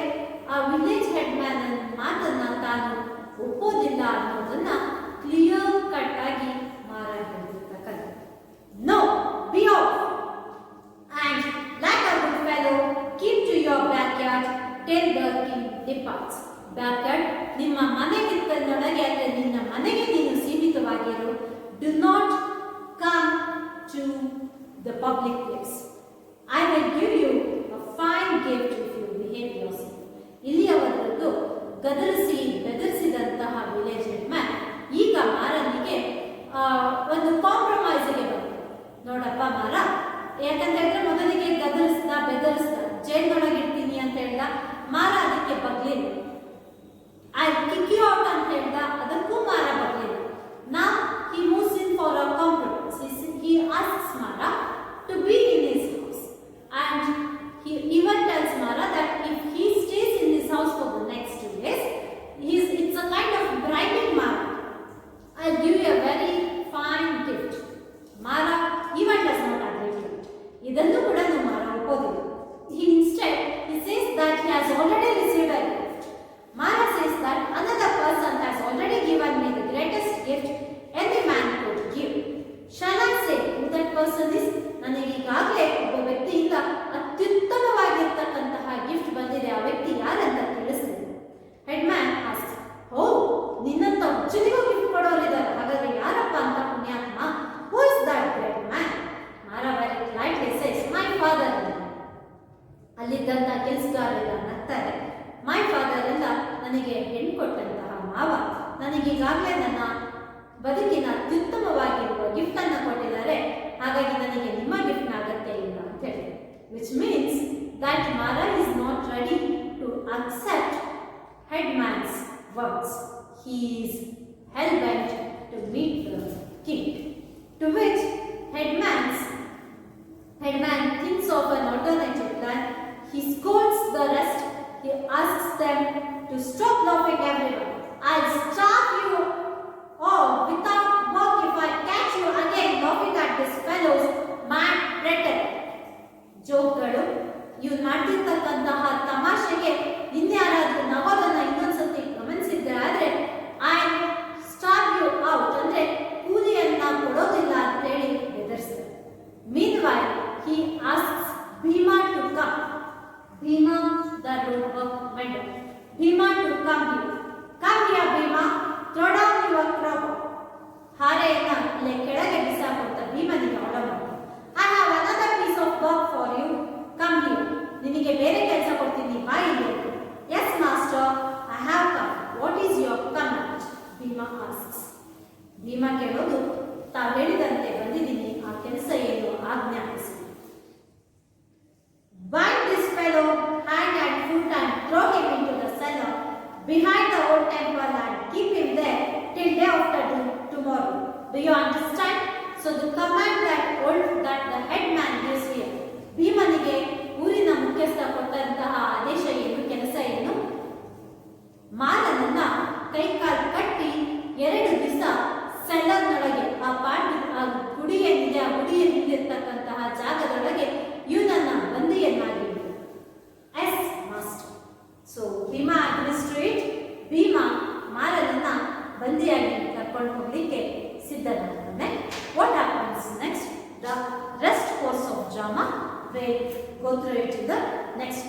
S1: ಆ ವಿಲೇಜ್ ಹೆಡ್ಮ್ಯಾನ್ ಮಾತನ್ನ ತಾನು ಒಪ್ಪೋದಿಲ್ಲ ಅನ್ನೋದನ್ನ ಕ್ಲಿಯರ್ ಕಟ್ ಆಗಿ ಮಾರ ಹೇಳ್ತಿರ್ತಕ್ಕಂಥ. No, be off and like a good fellow keep to your backyard till the king departs. Backyard ನಿಮ್ಮ ಮನೆಗಿಂತನೊಳಗೆ, ಅಂದರೆ ನಿನ್ನ ಮನೆಗೆ ನೀನು ಸೀಮಿತವಾಗಿರು. Do not come to the public place. I will give you a fine gift if you behave yourself. ಇಲ್ಲಿಯವರೆಗೂ ಗದರಿಸಿ ಬೆದರಿಸಿದಂತಹ ವಿಲೇಜ್ ಹೆಡ್ಮ್ಯಾನ್ ಈಗ ಮಾರನಿಗೆ ಒಂದು ಕಾಂಪ್ರಮೈಸ್ಗೆ ಬಂತು. ನೋಡಪ್ಪ ಮಾರ, ಯಾಕಂತಂದ್ರೆ ಮೊದಲಿಗೆ ಗದರಿಸ್ದ ಬೆದರಿಸ್ದ ಜೈಲ್ನೊಳಗೆ ಇಡ್ತೀನಿ ಅಂತ ಹೇಳ್ದ. ಮಾರ ಅದಕ್ಕೆ ಬಗ್ಲಿಲ್ಲ. ಐ ಕಿಕ್ ಯು ಔಟ್ ಅಂತ ಹೇಳ್ದ, ಅದಕ್ಕೂ ಮಾರ ಬಗ್ಲಿಲ್ಲ. Now he moves in for a compromise. He asks Mara to be in his house and he even tells Mara that if he stays in his house for the next 2 days, it's a kind of bribing Mara. I'll give you a very fine gift. Mara even does not agree to it. ಇದನ್ನು ಕೂಡ ಮಾರ ಒಪ್ಪೋದಿಲ್ಲ. Instead, he says that he has already received a gift. Mara says that another person has already given me the greatest gift any man could give. Shall I say who that person is? ನನಗೆ ಈಗಾಗಲೇ ಒಬ್ಬ ವ್ಯಕ್ತಿಯಿಂದ ಅತ್ಯುತ್ತಮವಾಗಿರ್ತಕ್ಕಂತಹ ಗಿಫ್ಟ್ ಬಂದಿದೆ. ಆ ವ್ಯಕ್ತಿ ಯಾರಂತ ತಿಳಿಸಿದೆ. ಹೆಡ್ಮ್ಯಾನ್ ಆಸ್ಕ್ಸ್, ಓ, ನಿನ್ನಂತ ಹುಚ್ಚನಿಗೂ ಗಿಫ್ಟ್ ಕೊಡೋರಿದ್ದಾರೆ, ಹಾಗಾದ್ರೆ ಯಾರಪ್ಪ ಅಂತ ಪುಣ್ಯಾತ್ಮ? Who is that great man? Mara very lightly says, my father. ಅಲ್ಲಿದ್ದಂಥ ಕೆಲಸಗಾರರೆಲ್ಲ ನಗ್ತಾರೆ. ಮೈ ಫಾದರ್ ಎಲ್ಲ ನನಗೆ ಹೆಣ್ಣು ಕೊಟ್ಟಂತಹ ಮಾವ ನನಗೀಗಾಗಲೇ ನನ್ನ ಬದುಕಿನ ಅತ್ಯುತ್ತಮವಾಗಿರುವ ಗಿಫ್ಟ್ ಅನ್ನು ಕೊಟ್ಟಿದ್ದಾರೆ, ಹಾಗಾಗಿ ನನಗೆ ನಿಮ್ಮ ಗಿಫ್ಟ್ನ ಅಗತ್ಯ ಇಲ್ಲ ಅಂತ ಹೇಳಿ. Which means that Mara is not ready to accept headman's words. He is hell-bent to meet the king. To which headman thinks of an alternative plan. He scolds the rest. He asks them to stop laughing, everyone. I'll starve you all without work if I catch you again laughing at this fellow's mad prattle. ಜೋಕ್ಗಳು, ಇವ್ರು ಮಾಡ್ತಿರ್ತಕ್ಕಂತಹ ತಮಾಷೆಗೆ ಇನ್ಯಾರಾದ್ರೂ ನಗೋದನ್ನ ಇನ್ನೊಂದ್ಸತಿ ಗಮನಿಸಿದ್ರೆ ಆದ್ರೆ ಐ ಸ್ಟಾರ್ವ್ ಯು ಔಟ್ ಅಂದ್ರೆ ಕೂಲಿಯನ್ನ ಕೊಡೋದಿಲ್ಲ ಅಂತ ಹೇಳಿ ಬೆದರಿಸ್ತಾರೆ. Meanwhile he asks Bhima to come. Bhima, the road vendor. Bhima to come here. Come here, Bhima. Throw down your crop. ಹಾರೆಯನ್ನ ಅಲ್ಲೇ ಕೆಳಗೆ ಬಿಸಾಕೊಡ್ತಾ ಭೀಮನಿಗೆ ಆರ್ಡರ್ ಮಾಡ್ತಾರೆ. I have another piece of work for you. Come here. ನಿನಗೆ ಬೇರೆ ಕೆಲಸ ಕೊಡ್ತೀನಿ, ಬಾ ಇಲ್ಲಿ. Yes, master. I have come. What is your command? Bhima asks. Bhima ಕೇಳೋದು, ತಾವು ಹೇಳಿದಂತೆ ಬಂದಿದ್ದೀನಿ, ಆ ಕೆಲಸ ಏನು ಆಜ್ಞಾಪಿಸಿ. Bind this fellow hand and foot and throw him into the cellar behind the Do you understand? So the command that the headman gives here. ಭೀಮನಿಗೆ ಊರಿನ ಮುಖ್ಯಸ್ಥ ಕೊಟ್ಟಂತಹ ಆದೇಶ ಏನು, ಕೆಲಸ ಏನು? ಮಾರನನ್ನ ಕೈಕಾಲು ಕಟ್ಟಿ 2 ದಿವಸ ಸೆಲ್ಲರ್ನೊಳಗೆ ಆ ಗುಡಿ ಏನಿದೆ ಆ ಗುಡಿಯ ಹಿಂದಿರ್ತಕ್ಕಂತಹ ಜಾಗದೊಳಗೆ ಇವನನ್ನ ಬಂದಿಯನ್ನಾಗಿ yes master. So Bhima administrate, Bhima ಮಾರನನ್ನ ಬಂದಿಯಾಗಿ ಕರ್ಕೊಂಡು ಹೋಗ್ಲಿಕ್ಕೆ ಸಿದ್ಧನಾಗ್ತಾನೆ. What happens next? The rest course of drama will go through it in the next